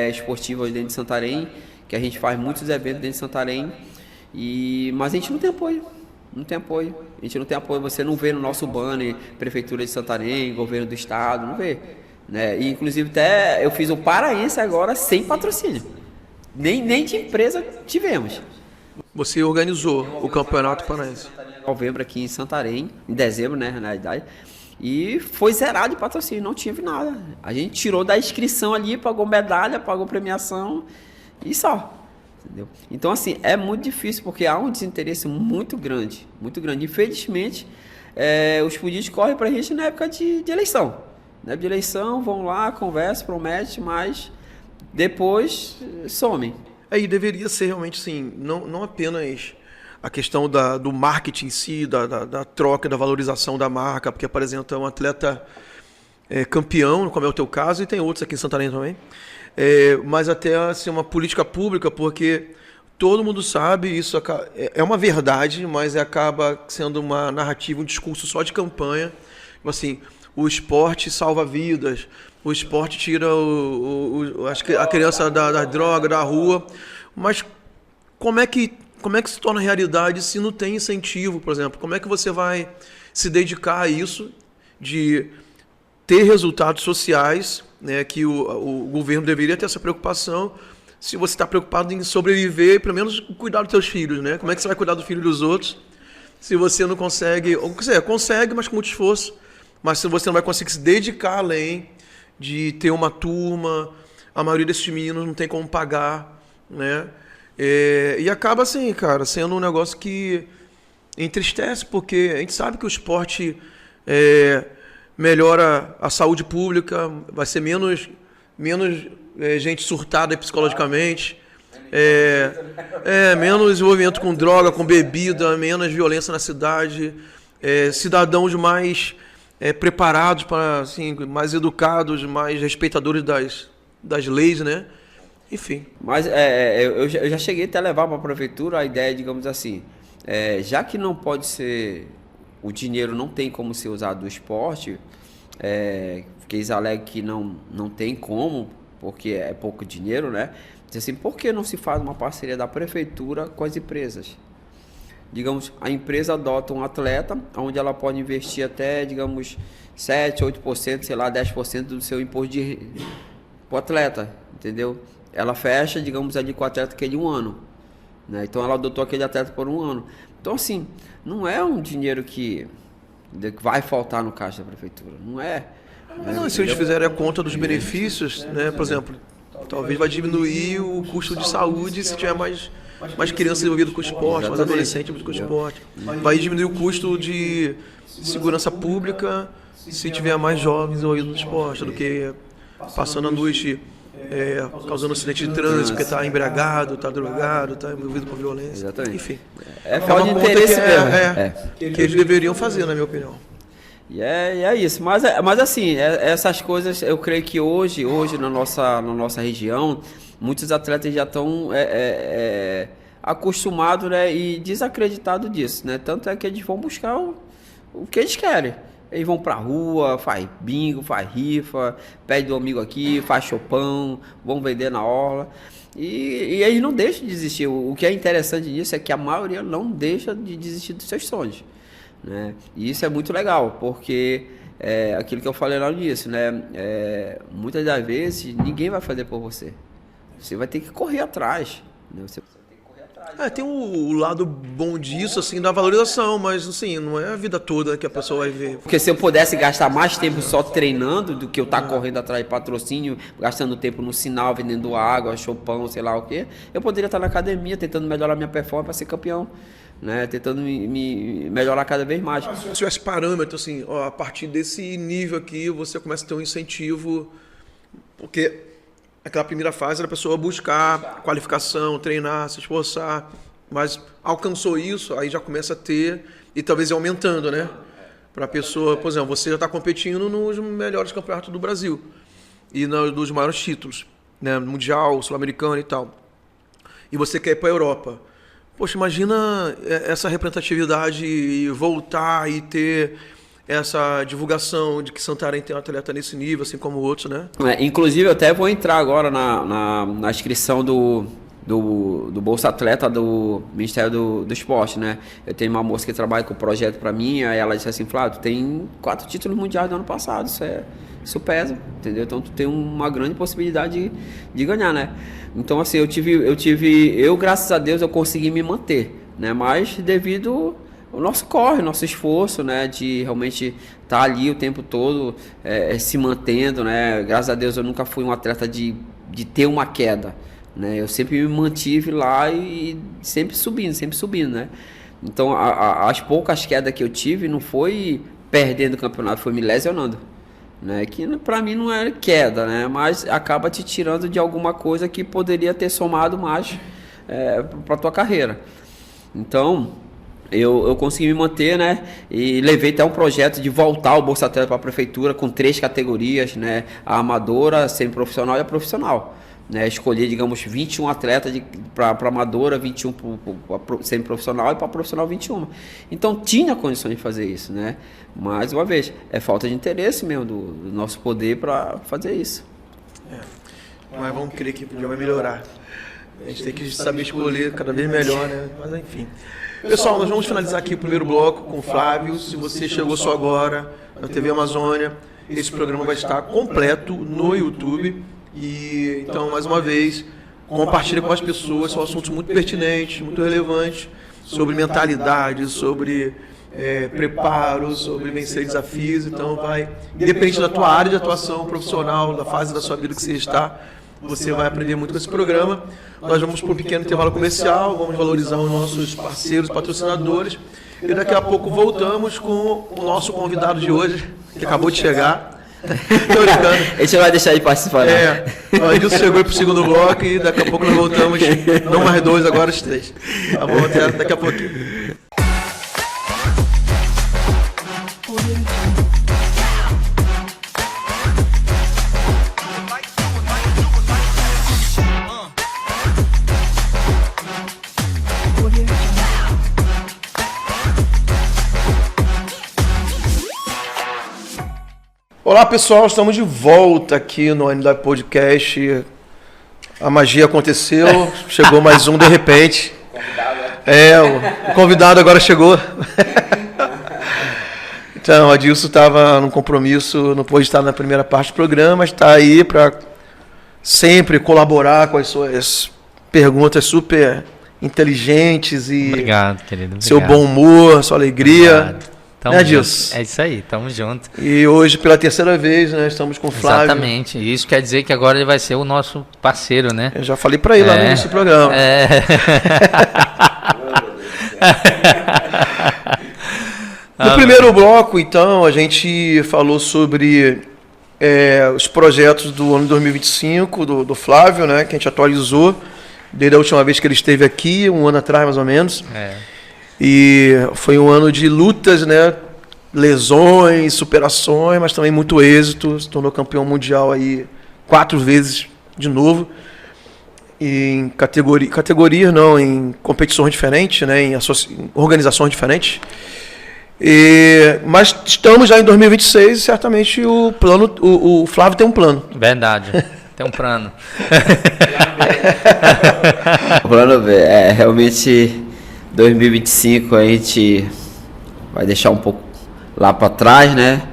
esportiva dentro de Santarém, que a gente faz muitos eventos dentro de Santarém, mas a gente não tem apoio. Não tem apoio. A gente não tem apoio. Você não vê no nosso banner Prefeitura de Santarém, Governo do Estado, não vê. Né? E, inclusive, até eu fiz o Paraense agora sem patrocínio. Nem de empresa tivemos. Você organizou o Campeonato Paraense? Em novembro aqui em Santarém, em dezembro, né, na realidade. E foi zerado de patrocínio, não tinha nada. A gente tirou da inscrição ali, pagou medalha, pagou premiação e só. Entendeu? Então, assim, é muito difícil porque há um desinteresse muito grande, muito grande. Infelizmente, os políticos correm pra gente na época de eleição. Na época de eleição, vão lá, conversam, prometem, mas depois somem. E deveria ser realmente, assim, não apenas a questão do marketing em si, da troca, da valorização da marca, porque apresenta um atleta campeão, como é o teu caso, e tem outros aqui em Santarém também, mas até assim, uma política pública, porque todo mundo sabe, isso é uma verdade, mas acaba sendo uma narrativa, um discurso só de campanha, assim, o esporte salva vidas, o esporte tira a criança da droga, da rua, mas como é que se torna realidade se não tem incentivo, por exemplo? Como é que você vai se dedicar a isso, de ter resultados sociais, né, que o governo deveria ter essa preocupação, se você está preocupado em sobreviver e pelo menos cuidar dos seus filhos, né? Como é que você vai cuidar do filho dos outros se você não consegue, ou consegue, mas com muito esforço, mas se você não vai conseguir se dedicar além de ter uma turma, a maioria desses meninos não tem como pagar, né? E acaba assim, cara, sendo um negócio que entristece, porque a gente sabe que o esporte melhora a saúde pública, vai ser menos gente surtada psicologicamente, menos envolvimento com droga, com bebida, menos violência na cidade, cidadãos mais preparados, assim, mais educados, mais respeitadores das leis, né? Enfim. Mas eu já cheguei até a levar para a prefeitura a ideia, digamos assim, já que não pode ser, o dinheiro não tem como ser usado do esporte, porque eles alegam que não tem como, porque é pouco dinheiro, né? Diz assim, por que não se faz uma parceria da prefeitura com as empresas? Digamos, a empresa adota um atleta, onde ela pode investir até, digamos, 7%, 8%, sei lá, 10% do seu imposto pro atleta, entendeu? Ela fecha, digamos, ali com o atleta aquele 1 ano. Né? Então, ela adotou aquele atleta por 1 ano. Então, assim, não é um dinheiro que vai faltar no caixa da prefeitura. Não é. Não, se eles fizerem a conta dos benefícios, né? Por exemplo, talvez vai diminuir o custo de saúde se tiver mais crianças envolvidas com o esporte, mais adolescentes envolvidos com o esporte. Vai diminuir o custo de segurança pública se tiver mais jovens envolvidos no esporte do que passando a noite causando acidente de trânsito, porque está embriagado, está drogado, está envolvido com violência. Exatamente. Enfim. É falta de interesse mesmo. Que eles deveriam fazer, na minha opinião. E é isso. Mas assim, essas coisas, eu creio que hoje na nossa região, muitos atletas já estão acostumados, né, e desacreditados disso, né? Tanto é que eles vão buscar o que eles querem. Eles vão pra rua, faz bingo, faz rifa, pede do amigo aqui, faz chopão, vão vender na orla. E eles não deixam de desistir. O que é interessante nisso é que a maioria não deixa de desistir dos seus sonhos. Né? E isso é muito legal, porque aquilo que eu falei lá no início, né? Muitas das vezes ninguém vai fazer por você. Você vai ter que correr atrás. Né? Você vai ter que correr atrás. Tem o lado bom disso, assim, da valorização, mas, assim, não é a vida toda que a pessoa vai ver. Porque se eu pudesse gastar mais tempo só treinando do que eu estar correndo atrás de patrocínio, gastando tempo no sinal, vendendo água, chopão, sei lá o quê, eu poderia estar na academia tentando melhorar minha performance para ser campeão, né? Tentando me melhorar cada vez mais. Se tivesse parâmetro, assim, a partir desse nível aqui, você começa a ter um incentivo, porque aquela primeira fase era a pessoa buscar qualificação, treinar, se esforçar, mas alcançou isso, aí já começa a ter, e talvez ir aumentando, né? Para a pessoa, por exemplo, você já está competindo nos melhores campeonatos do Brasil e nos maiores títulos, né? Mundial, Sul-Americano e tal. E você quer ir para a Europa. Poxa, imagina essa representatividade e voltar e ter essa divulgação de que Santarém tem um atleta nesse nível, assim como outros, né? Inclusive, eu até vou entrar agora na inscrição do Bolsa Atleta do Ministério do Esporte, né? Eu tenho uma moça que trabalha com o projeto para mim, aí ela disse assim, Flávio, tu tem 4 títulos mundiais do ano passado, isso pesa, entendeu? Então tu tem uma grande possibilidade de ganhar, né? Então assim, eu graças a Deus eu consegui me manter, né? Mas devido o nosso corre, nosso esforço, né, de realmente estar ali o tempo todo se mantendo, né, graças a Deus eu nunca fui um atleta de ter uma queda, né, eu sempre me mantive lá e sempre subindo, né, então as poucas quedas que eu tive não foi perdendo o campeonato, foi me lesionando, né, que para mim não é queda, né, mas acaba te tirando de alguma coisa que poderia ter somado mais para tua carreira. Então eu consegui me manter, né, e levei até um projeto de voltar o Bolsa Atleta para a prefeitura com 3 categorias, né, a amadora, a semiprofissional e a profissional, né, escolhi, digamos, 21 atletas para amadora, 21 para semiprofissional e para profissional 21. Então tinha condições de fazer isso, né, mais uma vez, é falta de interesse mesmo do nosso poder para fazer isso. Mas vamos crer que já vai melhorar. A gente tem que saber escolher cada vez melhor, né, mas enfim. Pessoal, nós vamos finalizar aqui o primeiro bloco com o Flávio. Se você chegou só agora na TV Amazônia, esse programa vai estar completo no YouTube. E então, mais uma vez, compartilhe com as pessoas. São assuntos muito pertinentes, muito relevantes, sobre mentalidade, sobre preparo, sobre vencer desafios. Então, independente da tua área de atuação profissional, da fase da sua vida que você está, você vai aprender muito com esse programa. Nós vamos para um pequeno intervalo comercial, vamos valorizar os nossos parceiros, patrocinadores. E daqui a pouco voltamos com o nosso convidado de hoje, que acabou de chegar. Tô brincando. A gente vai deixar ele participar, né? O Adilson chegou para o segundo bloco e daqui a pouco nós voltamos, não mais 2, agora os 3. Tá bom, até daqui a pouquinho. Olá pessoal, estamos de volta aqui no ANidade Podcast. A magia aconteceu, chegou mais um de repente. O convidado agora chegou. Então, o Adilson estava num compromisso, não pôde estar na primeira parte do programa, mas está aí para sempre colaborar com as suas perguntas super inteligentes e obrigado, querido. Obrigado. Seu bom humor, sua alegria. Obrigado. Né, Adilson? É isso aí, tamo junto. E hoje, pela terceira vez, né, estamos com o Flávio. Exatamente, isso quer dizer que agora ele vai ser o nosso parceiro, né? Eu já falei para ele lá no início do programa. No primeiro bloco, então, a gente falou sobre os projetos do ano 2025 do Flávio, né, que a gente atualizou desde a última vez que ele esteve aqui, um ano atrás mais ou menos. E foi um ano de lutas, né? Lesões, superações, mas também muito êxito. Se tornou campeão mundial aí 4 vezes de novo. E em categorias não, em competições diferentes, né? Em organizações diferentes. Mas estamos já em 2026 e certamente o Flávio tem um plano. Verdade, tem um plano. O plano realmente 2025 a gente vai deixar um pouco lá para trás, né?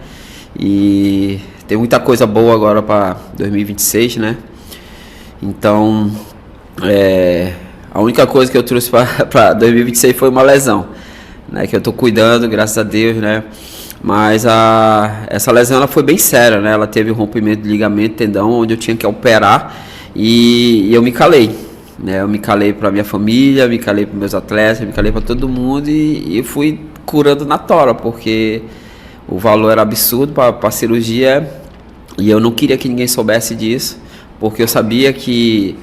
E tem muita coisa boa agora para 2026, né? Então, A única coisa que eu trouxe para 2026 foi uma lesão, né? Que eu tô cuidando, graças a Deus, né? Mas essa lesão ela foi bem séria, né? Ela teve um rompimento de ligamento, tendão, onde eu tinha que operar e eu me calei, né? Eu me calei para minha família, me calei para meus atletas, me calei para todo mundo e fui curando na tora, porque o valor era absurdo para a cirurgia e eu não queria que ninguém soubesse disso, porque eu sabia que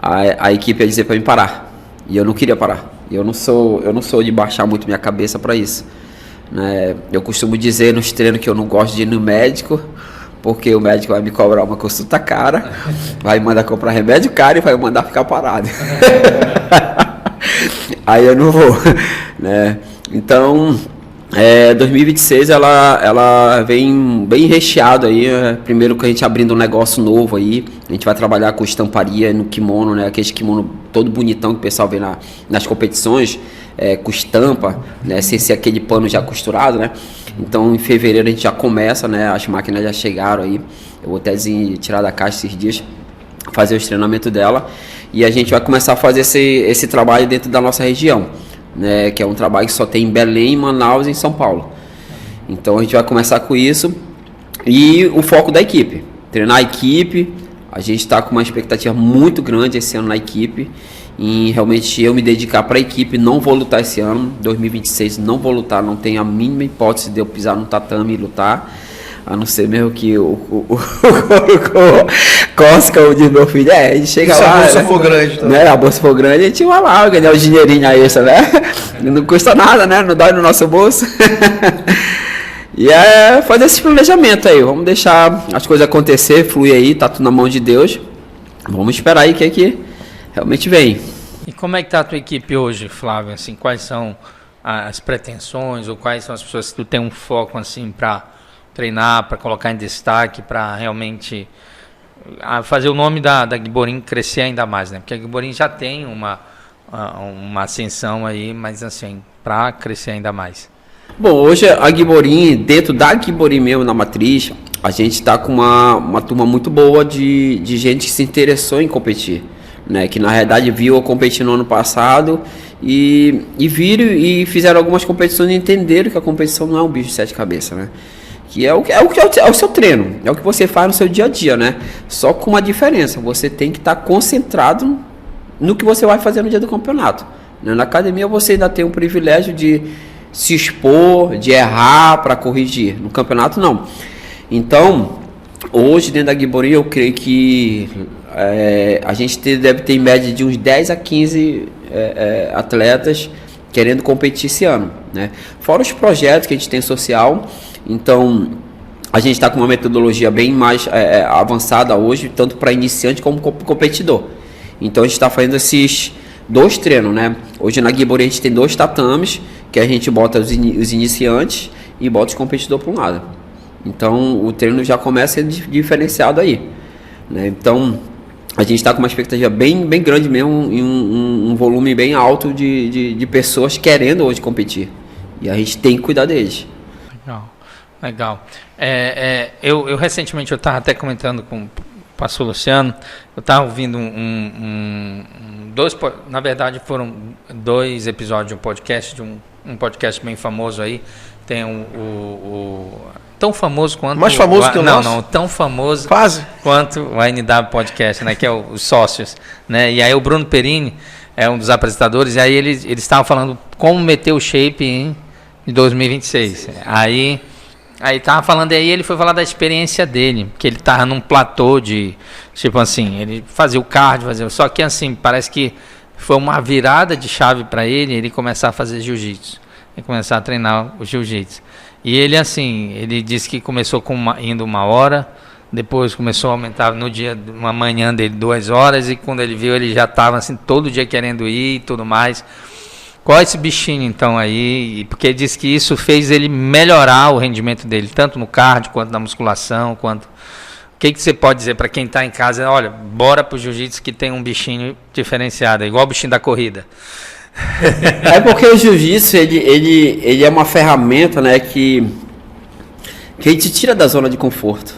a equipe ia dizer para mim parar e eu não queria parar. Eu não sou de baixar muito minha cabeça para isso, né? Eu costumo dizer nos treinos que eu não gosto de ir no médico, porque o médico vai me cobrar uma consulta cara, vai me mandar comprar remédio caro e vai me mandar ficar parado. Aí eu não vou, né? Então, 2026 ela vem bem recheado aí. Primeiro que a gente abrindo um negócio novo aí, a gente vai trabalhar com estamparia no kimono, né? Aquele kimono todo bonitão que o pessoal vê nas competições, com estampa, né? Sem ser aquele pano já costurado, né? Então em fevereiro a gente já começa, né? As máquinas já chegaram aí. Eu vou até tirar da caixa esses dias, fazer os treinamentos dela e a gente vai começar a fazer esse trabalho dentro da nossa região, né, que é um trabalho que só tem em Belém, Manaus e em São Paulo. Então a gente vai começar com isso e o foco da equipe, treinar a equipe. A gente está com uma expectativa muito grande esse ano na equipe, em realmente eu me dedicar para a equipe. Não vou lutar esse ano, 2026 não vou lutar, não tem a mínima hipótese de eu pisar no tatame e lutar, a não ser mesmo que o Cosca, o de meu filho, a gente chega se lá, a bolsa né? for grande, tá? Né? A bolsa for grande, a gente vai lá ganhar o dinheirinho aí, né? Não custa nada, né? Não dói no nosso bolso. E fazer esse planejamento aí, vamos deixar as coisas acontecer, fluir aí, tá tudo na mão de Deus. Vamos esperar aí que realmente vem. E como é que tá a tua equipe hoje, Flávio? Assim, quais são as pretensões ou quais são as pessoas que tu tem um foco assim para treinar, para colocar em destaque, para realmente fazer o nome da Guiborim crescer ainda mais, né? Porque a Guiborim já tem uma ascensão aí, mas assim, para crescer ainda mais. Bom, hoje a Guiborim, dentro da Guiborim mesmo, na matriz, a gente está com uma turma muito boa de gente que se interessou em competir, né? Que na realidade viu eu competir no ano passado e viram e fizeram algumas competições e entenderam que a competição não é um bicho de sete cabeças, né? Que é o seu treino, é o que você faz no seu dia a dia, né? Só com uma diferença, você tem que estar concentrado no que você vai fazer no dia do campeonato. Na academia você ainda tem o privilégio de se expor, de errar para corrigir. No campeonato não. Então, hoje dentro da Guiborim eu creio que a gente deve ter em média de uns 10 a 15 atletas querendo competir esse ano, né? Fora os projetos que a gente tem social. Então, a gente está com uma metodologia bem mais avançada hoje, tanto para iniciante como competidor. Então, a gente está fazendo esses 2 treinos, né? Hoje na Guiborim a gente tem 2 tatames, que a gente bota os iniciantes e bota os competidores para um lado. Então, o treino já começa a ser diferenciado aí, né? Então, a gente está com uma expectativa bem grande mesmo, e um volume bem alto de pessoas querendo hoje competir. E a gente tem que cuidar deles. Legal. Eu recentemente, eu estava até comentando com o pastor Luciano, eu estava ouvindo na verdade foram 2 episódios de um podcast, um podcast bem famoso aí, tem tão famoso quanto... Mais famoso que o nosso? Não, tão famoso quase quanto o ANW Podcast, né, que é os sócios, né, e aí o Bruno Perini é um dos apresentadores, e aí eles estavam falando como meter o shape em 2026, aí tava falando, aí ele foi falar da experiência dele, que ele tava num platô de, tipo assim, ele fazia o cardio, só que assim, parece que foi uma virada de chave para ele começar a fazer jiu-jitsu, e começar a treinar o jiu-jitsu. E ele assim, ele disse que começou indo 1 hora, depois começou a aumentar no dia, uma manhã dele 2 horas, e quando ele viu, ele já tava assim, todo dia querendo ir e tudo mais. Qual é esse bichinho então aí? Porque ele disse que isso fez ele melhorar o rendimento dele, tanto no cardio, quanto na musculação, quanto... O que você pode dizer para quem está em casa? Olha, bora pro jiu-jitsu que tem um bichinho diferenciado, igual o bichinho da corrida. É porque o jiu-jitsu, ele é uma ferramenta, né, que a gente tira da zona de conforto,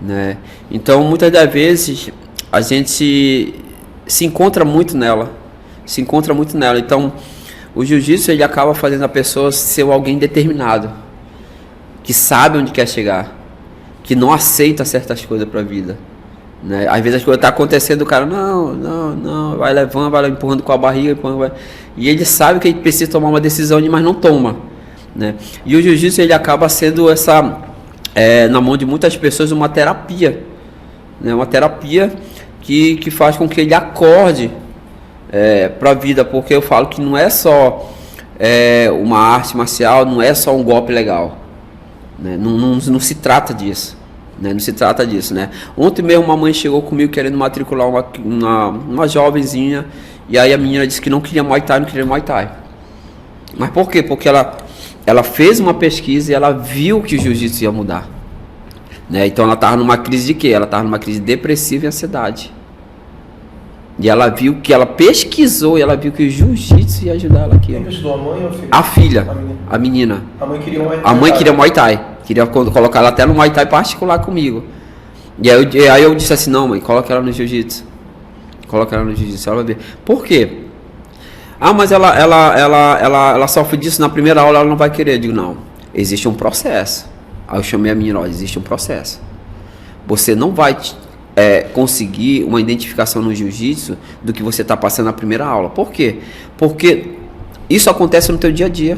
né? Então, muitas das vezes, a gente se encontra muito nela. se encontra muito nela. Então, o jiu-jitsu ele acaba fazendo a pessoa ser alguém determinado, que sabe onde quer chegar, que não aceita certas coisas para a vida, né? Às vezes as coisas estão acontecendo, o cara não, vai levando, vai empurrando com a barriga, e ele sabe que ele precisa tomar uma decisão, mas não toma, né? E o jiu-jitsu ele acaba sendo na mão de muitas pessoas uma terapia, né? Uma terapia que faz com que ele acorde para a vida, porque eu falo que não é só uma arte marcial, não é só um golpe legal, né? Não se trata disso, né? Não se trata disso, né? Ontem mesmo uma mãe chegou comigo querendo matricular uma jovenzinha, e aí a menina disse que não queria Muay Thai, não queria Muay Thai. Mas por quê? Porque ela fez uma pesquisa e ela viu que o jiu-jitsu ia mudar, né? Então ela estava numa crise de quê? Ela estava numa crise depressiva e ansiedade. E ela viu que ela pesquisou e ela viu que o jiu-jitsu ia ajudar ela aqui. Quem ajudou, a mãe ou a filha? A filha, a menina. A mãe queria Muay Thai. A mãe queria Muay Thai. Queria colocar ela até no Muay Thai particular comigo. E aí eu disse assim, não mãe, coloca ela no jiu-jitsu. Coloca ela no jiu-jitsu, ela vai ver. Por quê? Ah, mas ela sofre disso na primeira aula, ela não vai querer. Eu digo, não, existe um processo. Aí eu chamei a menina, olha, existe um processo. Você não vai conseguir uma identificação no jiu-jitsu do que você está passando na primeira aula. Por quê? Porque isso acontece no teu dia a dia.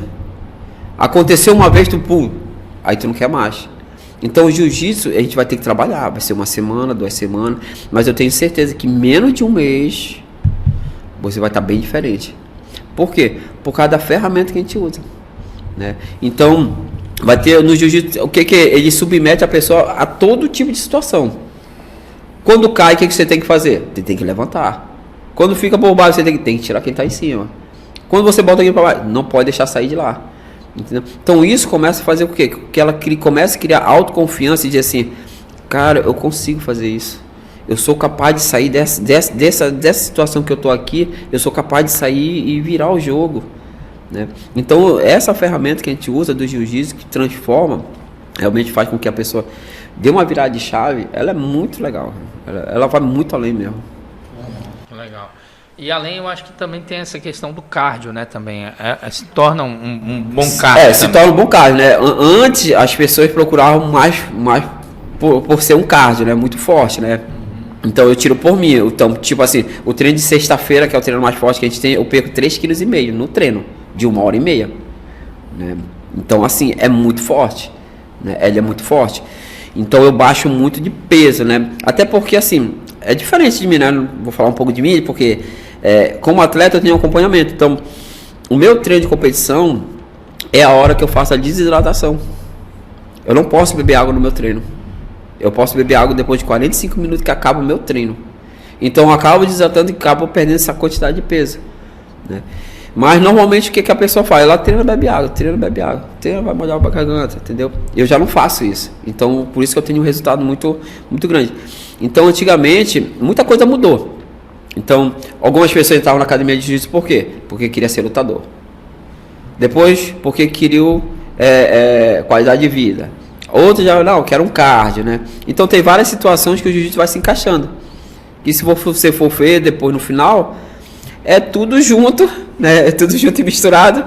Aconteceu uma vez, aí tu não quer mais. Então o jiu-jitsu a gente vai ter que trabalhar, vai ser 1 semana, 2 semanas, mas eu tenho certeza que menos de 1 mês você vai estar bem diferente. Por quê? Por causa da ferramenta que a gente usa, né? Então vai ter no jiu-jitsu o que ele submete a pessoa a todo tipo de situação. Quando cai, o que você tem que fazer? Você tem que levantar. Quando fica por baixo, você tem que tirar quem está em cima. Quando você bota aqui para baixo, não pode deixar sair de lá. Entendeu? Então isso começa a fazer o quê? Que ela começa a criar autoconfiança e dizer assim, cara, eu consigo fazer isso. Eu sou capaz de sair dessa situação que eu estou aqui, eu sou capaz de sair e virar o jogo, né? Então essa ferramenta que a gente usa do jiu-jitsu, que transforma, realmente faz com que a pessoa dê uma virada de chave, ela é muito legal. Ela vai muito além mesmo. Legal. E além, eu acho que também tem essa questão do cardio, né? Também se torna um bom cardio. Se torna um bom cardio, né? Antes as pessoas procuravam mais por ser um cardio, né? Muito forte, né? Então eu tiro por mim. Então, tipo assim, o treino de sexta-feira, que é o treino mais forte que a gente tem, eu perco 3,5 kg no treino de 1h30, né? Então, assim, é muito forte, né? Ele é muito forte. Então eu baixo muito de peso, né? Até porque, assim, é diferente de mim, né? Vou falar um pouco de mim, porque como atleta eu tenho acompanhamento. Então, o meu treino de competição é a hora que eu faço a desidratação. Eu não posso beber água no meu treino. Eu posso beber água depois de 45 minutos que acaba o meu treino. Então eu acabo desidratando e acabo perdendo essa quantidade de peso, né? Mas normalmente o que a pessoa faz? Ela treina, bebe água, treina, vai molhar a garganta, entendeu? Eu já não faço isso. Então, por isso que eu tenho um resultado muito, muito grande. Então, antigamente, muita coisa mudou. Então, algumas pessoas entravam na academia de jiu-jitsu por quê? Porque queria ser lutador. Depois, porque queriam qualidade de vida. Outros já, não, quero um cardio, né? Então, tem várias situações que o jiu-jitsu vai se encaixando. E se você for ver depois no final, é tudo junto, né? É tudo junto e misturado,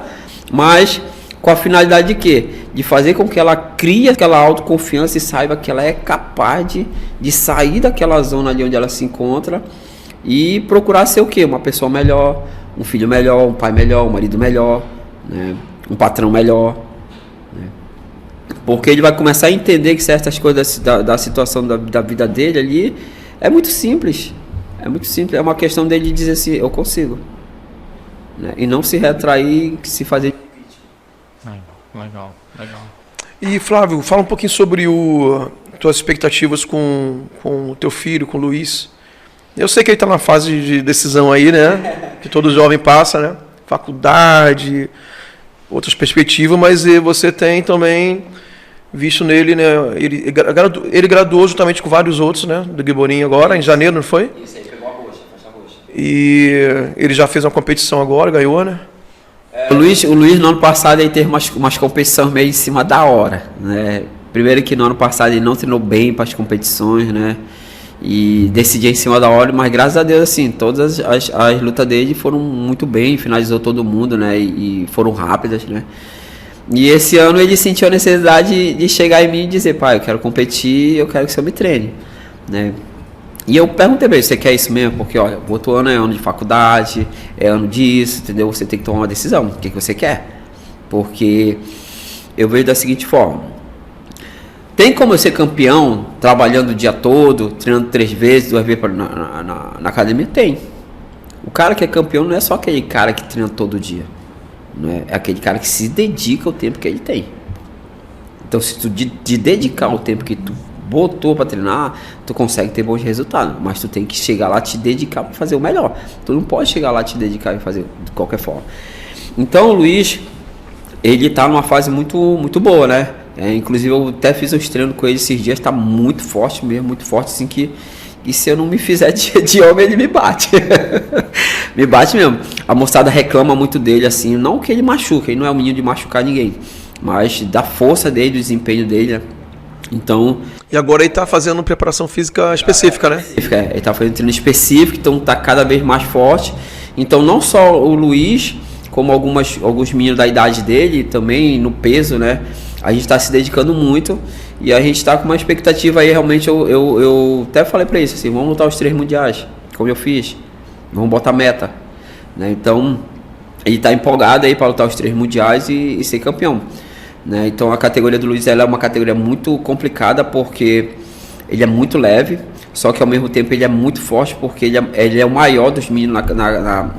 mas com a finalidade de quê? De fazer com que ela crie aquela autoconfiança e saiba que ela é capaz de sair daquela zona ali onde ela se encontra e procurar ser o quê? Uma pessoa melhor, um filho melhor, um pai melhor, um marido melhor, né? Um patrão melhor, né? Porque ele vai começar a entender que certas coisas da situação da vida dele ali é muito simples. É muito simples, é uma questão dele dizer assim, eu consigo, né? E não se retrair, se fazer. Legal. E Flávio, fala um pouquinho sobre tuas expectativas com o teu filho, com o Luiz. Eu sei que ele está na fase de decisão aí, né? Que todo jovem passa, né? Faculdade, outras perspectivas, mas você tem também visto nele, né? Ele graduou juntamente com vários outros, né? Do Guiborinho agora, em janeiro, não foi? Isso aí, pegou a roxa, faixa roxa. E ele já fez uma competição agora, ganhou, né? O Luiz no ano passado ele teve umas competições meio em cima da hora, né? Primeiro que no ano passado ele não treinou bem para as competições, né? e decidia em cima da hora, mas graças a Deus, assim, todas as lutas dele foram muito bem, finalizou todo mundo, né, e foram rápidas, né. E esse ano ele sentiu a necessidade de chegar em mim e dizer, pai, eu quero competir, eu quero que você me treine, né. E eu perguntei pra ele, você quer isso mesmo? Porque, olha, o outro ano é ano de faculdade, é ano disso, entendeu? Você tem que tomar uma decisão, o que você quer? Porque eu vejo da seguinte forma, tem como eu ser campeão trabalhando o dia todo, treinando 3 vezes, 2 vezes na academia? Tem. O cara que é campeão não é só aquele cara que treina todo dia, não é? É aquele cara que se dedica ao tempo que ele tem. Então, se tu de dedicar o tempo que tu botou para treinar, tu consegue ter bons resultados, mas tu tem que chegar lá, te dedicar para fazer o melhor. Tu não pode chegar lá, te dedicar e fazer de qualquer forma. Então o Luiz, ele tá numa fase muito, muito boa, né? Inclusive eu até fiz uns treinos com ele esses dias, tá muito forte mesmo, muito forte, assim, que se eu não me fizer de homem, ele me bate. Me bate mesmo. A moçada reclama muito dele, assim, não que ele machuca, ele não é um menino de machucar ninguém, mas da força dele, do desempenho dele, né? Então... E agora ele tá fazendo preparação física específica, né? Ele tá fazendo treino específico, então tá cada vez mais forte. Então não só o Luiz, como alguns meninos da idade dele, também no peso, né? A gente tá se dedicando muito e a gente tá com uma expectativa aí, realmente, eu até falei pra isso, assim, vamos lutar os 3 mundiais, como eu fiz. Vamos botar meta, né? Então, ele tá empolgado aí pra lutar os 3 mundiais e ser campeão. Né? Então a categoria do Luiz, ela é uma categoria muito complicada porque ele é muito leve, só que ao mesmo tempo ele é muito forte porque ele é o maior dos meninos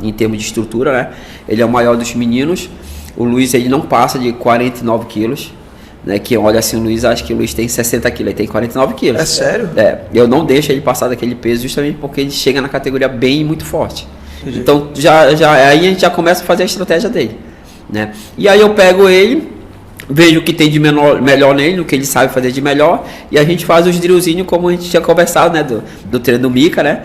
em termos de estrutura, né? Ele é o maior dos meninos. O Luiz, ele não passa de 49 quilos, né? Que olha assim, o Luiz, acho que o Luiz tem 60 quilos, ele tem 49 quilos. É sério? Eu não deixo ele passar daquele peso justamente porque ele chega na categoria bem muito forte. Entendi. Então aí a gente já começa a fazer a estratégia dele, né? E aí eu pego ele, vejo o que tem de melhor nele, o que ele sabe fazer de melhor, e a gente faz os drillzinhos como a gente tinha conversado, né, do treino do Mika, né,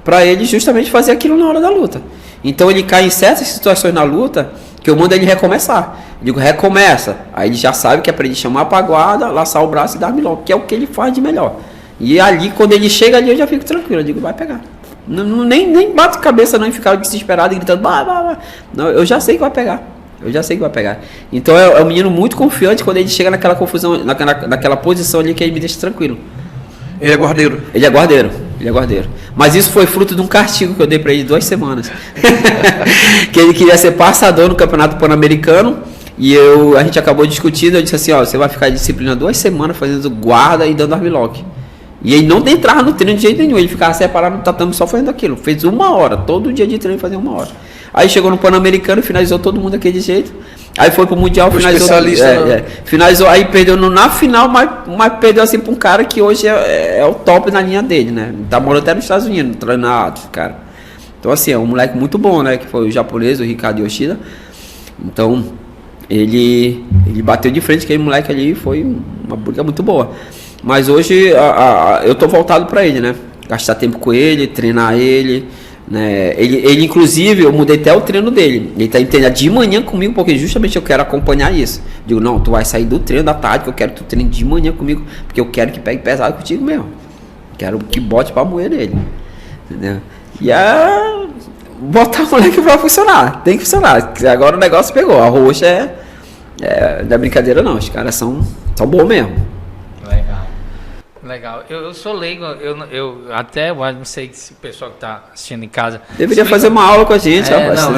pra ele justamente fazer aquilo na hora da luta. Então ele cai em certas situações na luta que eu mando ele recomeçar. Eu digo, recomeça. Aí ele já sabe que é pra ele chamar pra guarda, laçar o braço e dar milão, que é o que ele faz de melhor. E ali, quando ele chega ali, eu já fico tranquilo, eu digo, vai pegar. Nem bato cabeça não e ficar desesperado, gritando, bah. Não, eu já sei que vai pegar. Então é um menino muito confiante quando ele chega naquela confusão, naquela posição ali que ele me deixa tranquilo. Ele é guardeiro. Ele é guardeiro. Mas isso foi fruto de um castigo que eu dei pra ele 2 semanas. Que ele queria ser passador no Campeonato Pan-Americano. E a gente acabou discutindo. Eu disse assim, ó, você vai ficar de disciplina 2 semanas fazendo guarda e dando armlock. E ele não entrava no treino de jeito nenhum. Ele ficava separado no tatame só fazendo aquilo. Fez 1 hora. Todo dia de treino fazia 1 hora. Aí chegou no Pan-Americano, finalizou todo mundo daquele jeito. Aí foi pro Mundial, finalizou. Finalizou, aí perdeu na final, mas perdeu assim pra um cara que hoje é o top na linha dele, né? Tá morando até nos Estados Unidos, treinado, cara. Então assim, é um moleque muito bom, né? Que foi o japonês, o Ricardo Yoshida. Então, ele bateu de frente, aquele moleque ali, foi uma briga muito boa. Mas hoje eu tô voltado pra ele, né? Gastar tempo com ele, treinar ele. Né? Ele inclusive, eu mudei até o treino dele. Ele tá treinando de manhã comigo, porque justamente eu quero acompanhar isso. Digo, não, tu vai sair do treino da tarde, que eu quero que tu treine de manhã comigo, porque eu quero que pegue pesado contigo mesmo. Quero que bote pra moer nele. Entendeu? E botar o moleque pra funcionar. Tem que funcionar. Agora o negócio pegou. A roxa não é brincadeira não. Os caras são bons mesmo. Legal. Eu sou leigo, eu não sei se o pessoal que está assistindo em casa... Deveria fazer uma aula com a gente, rapaz. Não,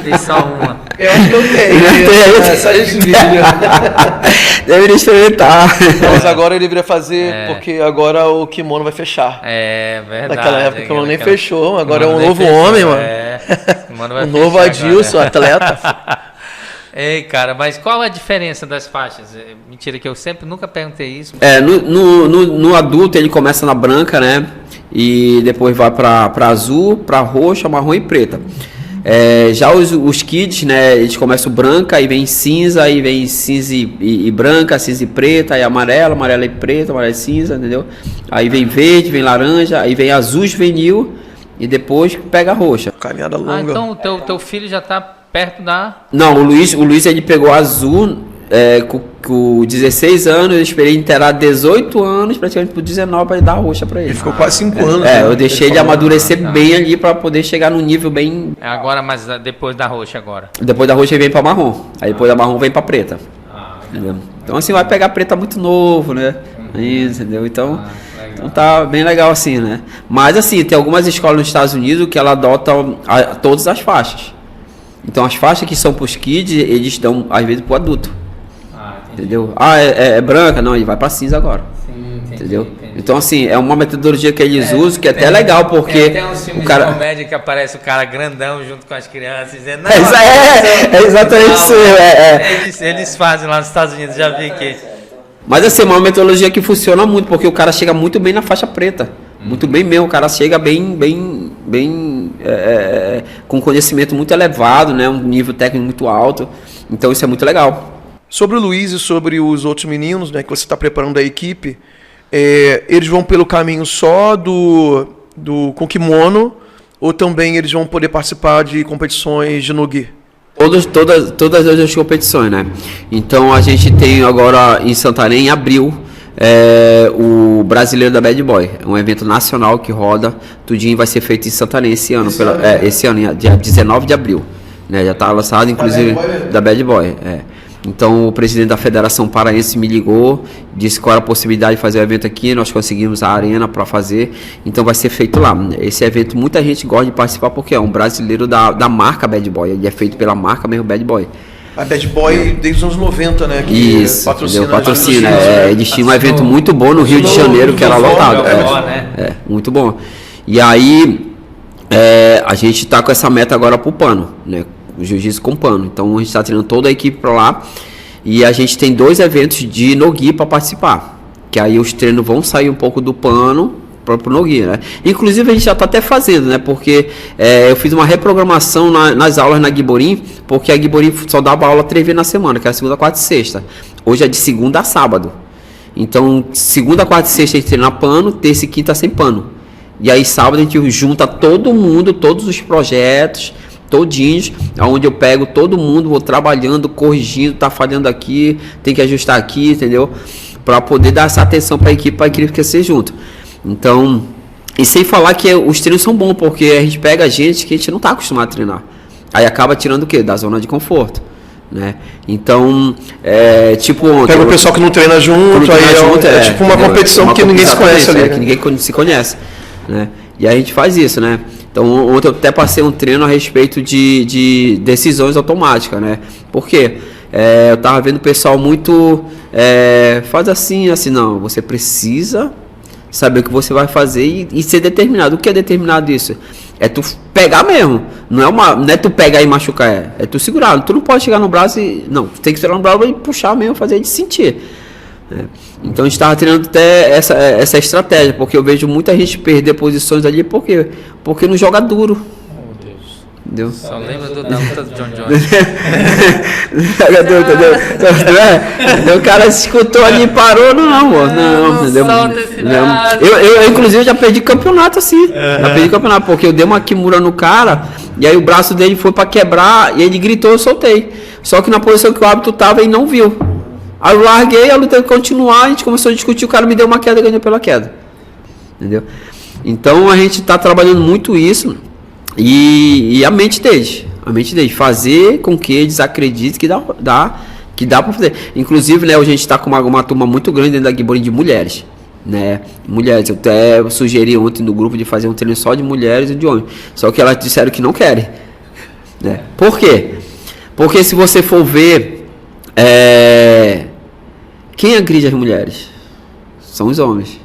tem só uma. Eu acho que eu tenho. Só esse vídeo. Deveria experimentar. Mas agora ele deveria fazer, porque agora o kimono vai fechar. É verdade. Naquela época o kimono nem fechou, agora é um novo homem, mano. Um novo Adilson, atleta. Ei, cara, mas qual a diferença das faixas? Mentira que eu nunca perguntei isso. No adulto ele começa na branca, né? E depois vai pra azul, pra roxa, marrom e preta. Já os kids, né? Eles começam branca, aí vem cinza, aí vem cinza e branca, cinza e preta, aí amarela e preta, amarela e cinza, entendeu? Aí vem verde, vem laranja, aí vem azul juvenil e depois pega a roxa. Caminhada longa. Então o teu filho já tá perto da... Não, o Luiz ele pegou azul com 16 anos, eu esperei inteirar 18 anos, praticamente por 19 para dar a roxa para ele. Ele ficou quase 5 anos. Eu deixei ele amadurecer bem ali para poder chegar num nível bem... Agora, mas depois da roxa agora? Depois da roxa ele vem para marrom, aí depois da marrom vem para preta. Entendeu? Então assim, vai pegar preta muito novo, né? Isso, entendeu? Então tá bem legal assim, né? Mas assim, tem algumas escolas nos Estados Unidos que ela adota todas as faixas. Então as faixas que são para os kids, eles dão às vezes para o adulto. Entendeu? É branca? Não, ele vai para cinza agora. Sim, entendeu? Então assim, é uma metodologia que eles usam que é até legal, porque tem uns filmes o cara... de comédia que aparece o cara grandão junto com as crianças dizendo, não, é exatamente isso. Eles fazem lá nos Estados Unidos, já vi que... Mas assim, é uma metodologia que funciona muito, porque o cara chega muito bem na faixa preta. Muito bem mesmo, o cara chega bem com conhecimento muito elevado, né? Um nível técnico muito alto. Então isso é muito legal. Sobre o Luiz e sobre os outros meninos, né, que você está preparando a equipe, eles vão pelo caminho só com kimono, ou também eles vão poder participar de competições de no-gi? Todas as competições, né? Então a gente tem agora em Santarém, em abril, o Brasileiro da Bad Boy. É um evento nacional que roda, tudinho vai ser feito em Santarém esse ano, esse ano, dia 19 de abril. Né? Já está lançado, inclusive, da Bad Boy. Então o presidente da Federação Paraense me ligou, disse qual era a possibilidade de fazer o evento aqui, nós conseguimos a arena para fazer, então vai ser feito lá. Esse evento muita gente gosta de participar porque é um brasileiro da marca Bad Boy, ele é feito pela marca mesmo Bad Boy. A Bad Boy desde os anos 90, né? Que isso, patrocina. Eles tinham um evento muito bom no Rio de Janeiro, que era lotado. Muito bom. E aí, a gente está com essa meta agora pro pano, né? O jiu-jitsu com pano. Então a gente está treinando toda a equipe para lá. E a gente tem 2 eventos de no-gi para participar. Que aí os treinos vão sair um pouco do pano para o no-gi, né? Inclusive a gente já está até fazendo, né? Porque eu fiz uma reprogramação nas aulas na Guiborim, porque a Guiborim só dava aula 3 vezes na semana, que era segunda, quarta e sexta. Hoje é de segunda a sábado. Então, segunda, quarta e sexta a gente treina pano, terça e quinta sem pano. E aí sábado a gente junta todo mundo, todos os projetos todinhos, onde eu pego todo mundo, vou trabalhando, corrigindo, tá falhando aqui, tem que ajustar aqui, entendeu? Para poder dar essa atenção para a equipe crescer junto. Então, e sem falar que os treinos são bons, porque a gente pega gente que a gente não tá acostumado a treinar. Aí acaba tirando o quê? Da zona de conforto, né? Então, tipo ontem... Pega o pessoal que não treina junto, aí tipo uma competição que ninguém se conhece ali. Que ninguém se conhece, né? E aí a gente faz isso, né? Então ontem eu até passei um treino a respeito de decisões automáticas, né? Por quê? Eu tava vendo o pessoal muito... faz assim, não. Você precisa saber o que você vai fazer e ser determinado. O que é determinado isso? É tu pegar mesmo. Não é tu pegar e machucar, é tu segurar. Tu não pode chegar no braço e... Não, tu tem que segurar no braço e puxar mesmo, fazer ele sentir. Então a gente estava treinando até essa estratégia, porque eu vejo muita gente perder posições ali, por quê? Porque não joga duro. Oh, Deus. Entendeu? Só lembra da luta do John Jones. Joga duro, entendeu? O cara se escutou ali e parou, não, entendeu? Eu inclusive já perdi campeonato assim. Já perdi campeonato, porque eu dei uma kimura no cara, e aí o braço dele foi para quebrar, e ele gritou, eu soltei. Só que na posição que o árbitro tava, ele não viu. Aí eu larguei, a luta ia continuar, a gente começou a discutir, o cara me deu uma queda e ganhou pela queda. Entendeu? Então a gente está trabalhando muito isso e a mente deles. Fazer com que eles acreditem que dá para fazer. Inclusive, né, a gente está com uma turma muito grande dentro da Guiborim de mulheres. Né? Mulheres, eu até sugeri ontem no grupo de fazer um treino só de mulheres e de homens. Só que elas disseram que não querem. Né? Por quê? Porque se você for ver. Quem agride as mulheres? São os homens,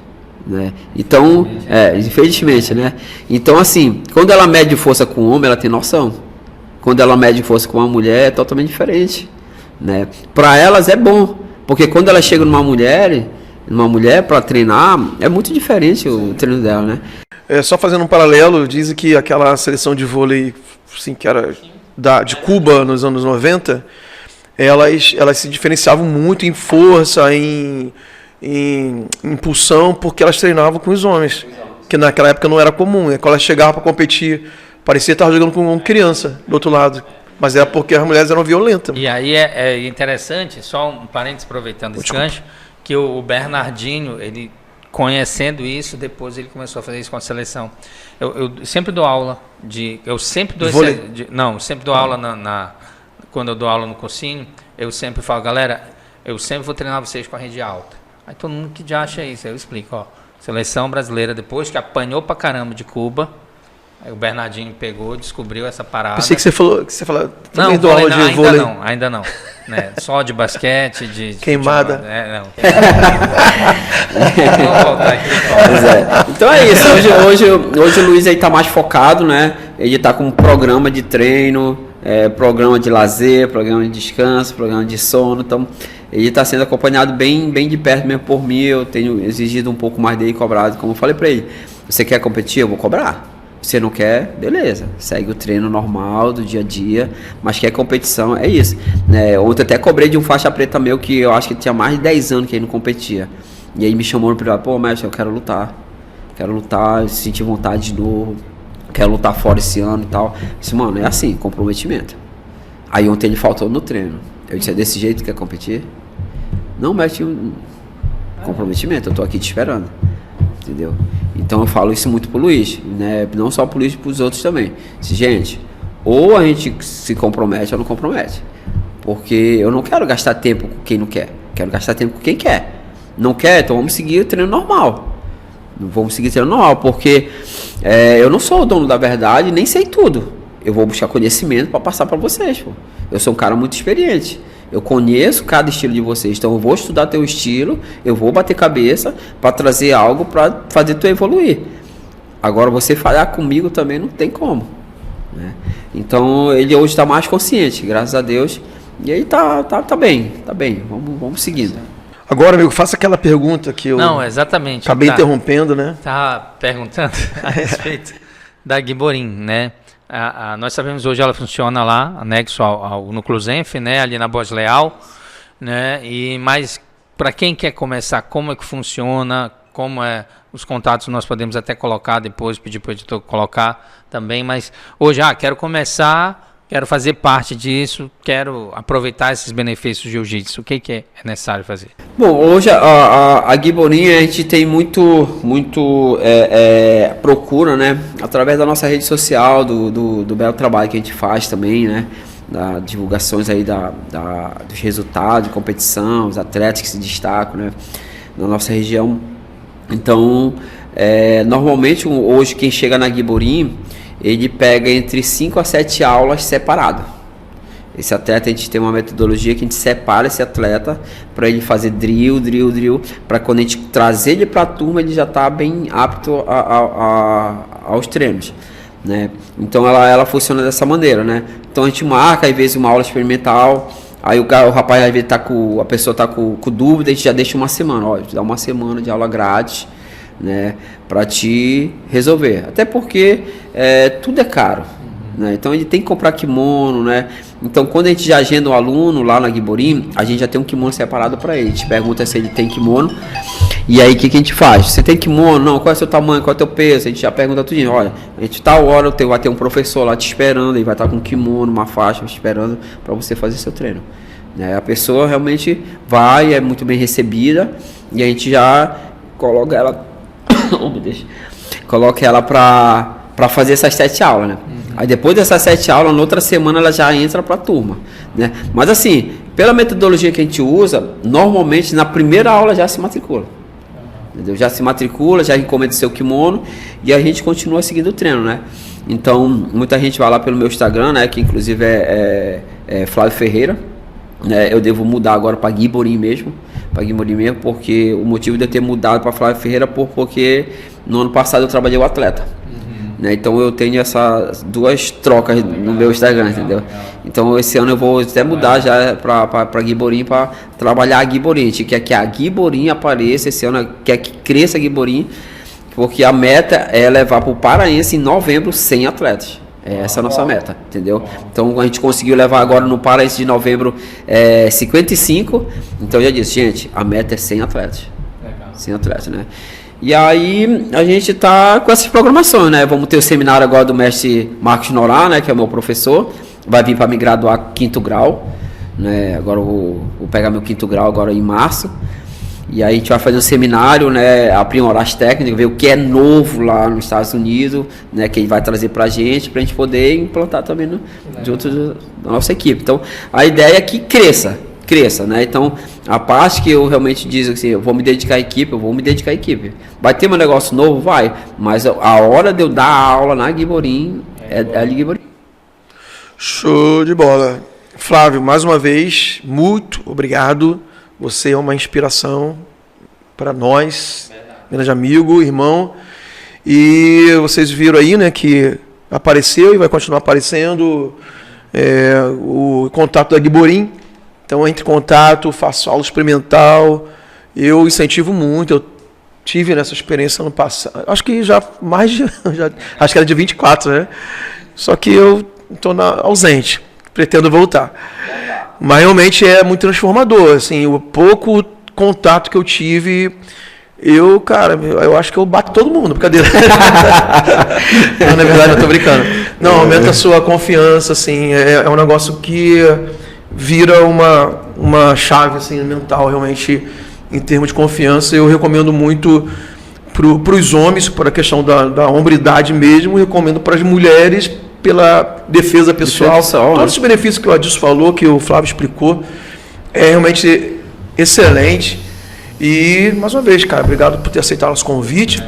né? Então, infelizmente, né? Então, assim, quando ela mede força com o homem, ela tem noção. Quando ela mede força com uma mulher, é totalmente diferente, né? Para elas é bom, porque quando ela chega numa mulher para treinar, é muito diferente o treino dela, né? Só fazendo um paralelo, dizem que aquela seleção de vôlei, assim, que era de Cuba nos anos 90, elas se diferenciavam muito em força, em impulsão, porque elas treinavam com os homens, que naquela época não era comum. Quando elas chegavam para competir, parecia estar jogando com uma criança do outro lado. Mas é porque as mulheres eram violentas. E aí é interessante, só um parênteses aproveitando esse gancho, que o Bernardinho, ele conhecendo isso, depois ele começou a fazer isso com a seleção. Eu sempre dou aula eu sempre dou sempre dou aula quando eu dou aula no cursinho, eu sempre falo, galera, eu sempre vou treinar vocês com a rede alta. Aí todo mundo que já acha isso, aí eu explico, ó, seleção brasileira, depois que apanhou pra caramba de Cuba, aí o Bernardinho pegou, descobriu essa parada. Pensei que você falou não, dou aula de vôlei. Ainda não. Né? Só de basquete, de queimada. Não. Vamos voltar aqui. Então é isso. Hoje o Luiz aí tá mais focado, né? Ele tá com um programa de treino, programa de lazer, programa de descanso, programa de sono. Então ele está sendo acompanhado bem de perto mesmo por mim. Eu tenho exigido um pouco mais dele, cobrado. Como eu falei para ele, você quer competir? Eu vou cobrar. Você não quer? Beleza. Segue o treino normal do dia a dia, mas quer competição, é isso. Ontem até cobrei de um faixa preta meu que eu acho que tinha mais de 10 anos que ele não competia. E aí me chamou no privado, pô, mestre, eu quero lutar, sentir vontade de novo, quero lutar fora esse ano e tal. Eu disse, mano, é assim, comprometimento. Aí ontem ele faltou no treino. Eu disse, é desse jeito que quer competir? Não, mestre, comprometimento, eu tô aqui te esperando. Entendeu? Então eu falo isso muito pro Luiz, né? Não só pro Luiz, pros outros também. Gente, ou a gente se compromete ou não compromete. Porque eu não quero gastar tempo com quem não quer. Quero gastar tempo com quem quer. Não quer? Então vamos seguir o treino normal. Vamos seguir o treino normal, porque eu não sou o dono da verdade, nem sei tudo. Eu vou buscar conhecimento para passar para vocês, pô. Eu sou um cara muito experiente. Eu conheço cada estilo de vocês, então eu vou estudar teu estilo, eu vou bater cabeça para trazer algo para fazer tu evoluir. Agora você falhar comigo também não tem como, né? Então ele hoje está mais consciente, graças a Deus, e aí tá bem, vamos seguindo. Agora, amigo, faça aquela pergunta que eu exatamente, acabei interrompendo, né? Tá perguntando a respeito da Guiborim, né? Nós sabemos hoje ela funciona lá, anexo ao Núcleo Zenf, né, ali na Boas Leal, né, mas para quem quer começar, como é que funciona, como os contatos nós podemos até colocar depois, pedir para o editor colocar também, mas hoje, quero começar, quero fazer parte disso, quero aproveitar esses benefícios do jiu-jitsu, o que é necessário fazer? Bom, hoje a Guiborim, a gente tem muito procura, né, através da nossa rede social, do belo trabalho que a gente faz também, né, das divulgações aí dos resultados de competição, os atletas que se destacam, né, na nossa região. Então, normalmente hoje quem chega na Guiborim, ele pega entre 5 a 7 aulas separado. Esse atleta, a gente tem uma metodologia que a gente separa esse atleta para ele fazer drill, para quando a gente trazer ele para a turma, ele já está bem apto aos treinos, né? Então ela funciona dessa maneira, né? Então a gente marca, às vezes, uma aula experimental, aí o rapaz, às vezes, a pessoa está com dúvida, a gente já deixa uma semana, ó, dá uma semana de aula grátis, né, para te resolver, até porque tudo é caro, né? Então ele tem que comprar kimono, né? Então quando a gente já agenda o aluno lá na Guiborim, a gente já tem um kimono separado para ele. A gente pergunta se ele tem kimono, e aí o que a gente faz? Você tem kimono? Não, qual é o seu tamanho, qual é o teu peso? A gente já pergunta tudo. Olha, a gente tal hora vai ter um professor lá te esperando, ele vai estar com um kimono, uma faixa esperando para você fazer seu treino, né? A pessoa realmente vai, é muito bem recebida, e a gente já coloca ela coloca ela para fazer essas 7 aulas, né? Aí depois dessas 7 aulas, na outra semana ela já entra para a turma, né? Mas assim, pela metodologia que a gente usa, normalmente na primeira aula já se matricula, entendeu? Já se matricula, já encomenda seu kimono e a gente continua seguindo o treino, né? Então, muita gente vai lá pelo meu Instagram, né? Que inclusive é Flávio Ferreira, né? Eu devo mudar agora para Guiborim mesmo, porque o motivo de eu ter mudado para Flávio Ferreira porque no ano passado eu trabalhei o atleta, né? Então eu tenho essas duas trocas no meu Instagram, entendeu? Então esse ano eu vou até mudar já para Guiborim, para trabalhar a Guiborim. A gente quer que a Guiborim apareça esse ano, quer que cresça a Guiborim, porque a meta é levar para o Paraense em novembro 100 atletas. Essa é a nossa meta, entendeu? Então a gente conseguiu levar agora no Paraense de novembro 55. Então eu já disse, gente, a meta é 100 atletas. 100 atletas, né? E aí a gente tá com essas programações, né? Vamos ter o seminário agora do mestre Marcos Norá, né? Que é o meu professor. vai vir para me graduar 5º grau, né? Agora eu vou pegar meu 5º grau agora em março. E aí a gente vai fazer um seminário, né, aprimorar as técnicas, ver o que é novo lá nos Estados Unidos, né, que ele vai trazer pra gente poder implantar também junto da nossa equipe. Então, a ideia é que cresça, né? Então, a parte que eu realmente digo assim, eu vou me dedicar à equipe, Vai ter um negócio novo? Vai, mas a hora de eu dar a aula na Guiborim é a Guiborim. Show de bola. Flávio, mais uma vez, muito obrigado. Você é uma inspiração para nós, grande amigo, irmão. E vocês viram aí, né, que apareceu e vai continuar aparecendo o contato da Guiborim. Então, entre em contato, faço aula experimental. Eu incentivo muito. Eu tive nessa experiência ano passado. Acho que acho que era de 24, né? Só que eu estou ausente. Pretendo voltar. Mas realmente é muito transformador, assim, o pouco contato que eu tive, eu acho que eu bato todo mundo, brincadeira. Não, na verdade eu tô brincando. Não, aumenta a sua confiança, assim, é um negócio que vira uma chave, assim, mental, realmente, em termos de confiança. Eu recomendo muito para os homens, por a questão da hombridade mesmo, recomendo para as mulheres, pela defesa pessoal. Todos os benefícios que o Adilson falou, que o Flávio explicou, é realmente excelente. E, mais uma vez, cara, obrigado por ter aceitado nosso convite,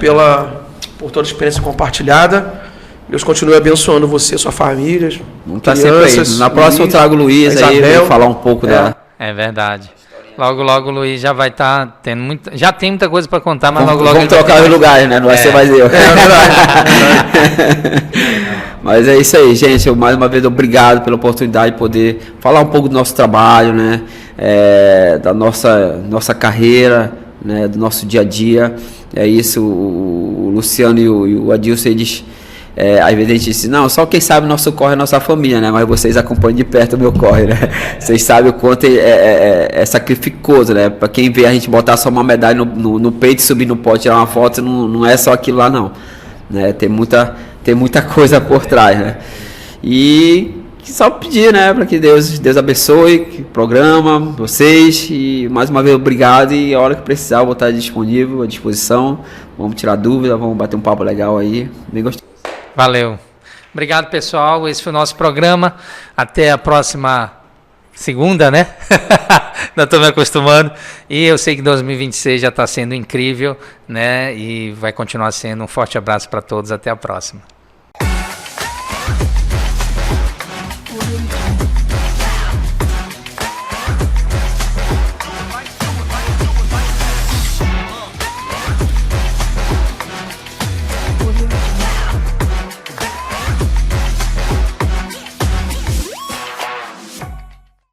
por toda a experiência compartilhada. Deus continue abençoando você, sua família. Tá sempre aí. Na próxima eu trago o Luiz aí, para falar um pouco da... É verdade. Logo, logo o Luiz já vai estar tendo muita... Já tem muita coisa para contar, mas logo, vamos trocar os lugares, né? Não vai ser mais eu. É verdade. Mas é isso aí, gente. Mais uma vez, obrigado pela oportunidade de poder falar um pouco do nosso trabalho, né? Da nossa carreira, né? Do nosso dia a dia. É isso, o Luciano e o Adilson, eles... às vezes a gente diz, não, só quem sabe o nosso corre é a nossa família, né? Mas vocês acompanham de perto o meu corre, né? Vocês sabem o quanto é sacrificoso, né? Para quem vê a gente botar só uma medalha no peito, subir no pódio, tirar uma foto, não é só aquilo lá, não. Né? Tem muita coisa por trás, né? E só pedir, né? Para que Deus abençoe o programa, vocês. E mais uma vez, obrigado. E a hora que precisar, eu vou estar disponível, à disposição. Vamos tirar dúvida, vamos bater um papo legal aí. Bem gostoso. Valeu. Obrigado, pessoal. Esse foi o nosso programa. Até a próxima segunda, né? Não estou me acostumando. E eu sei que 2026 já está sendo incrível, né? E vai continuar sendo. Um forte abraço para todos. Até a próxima.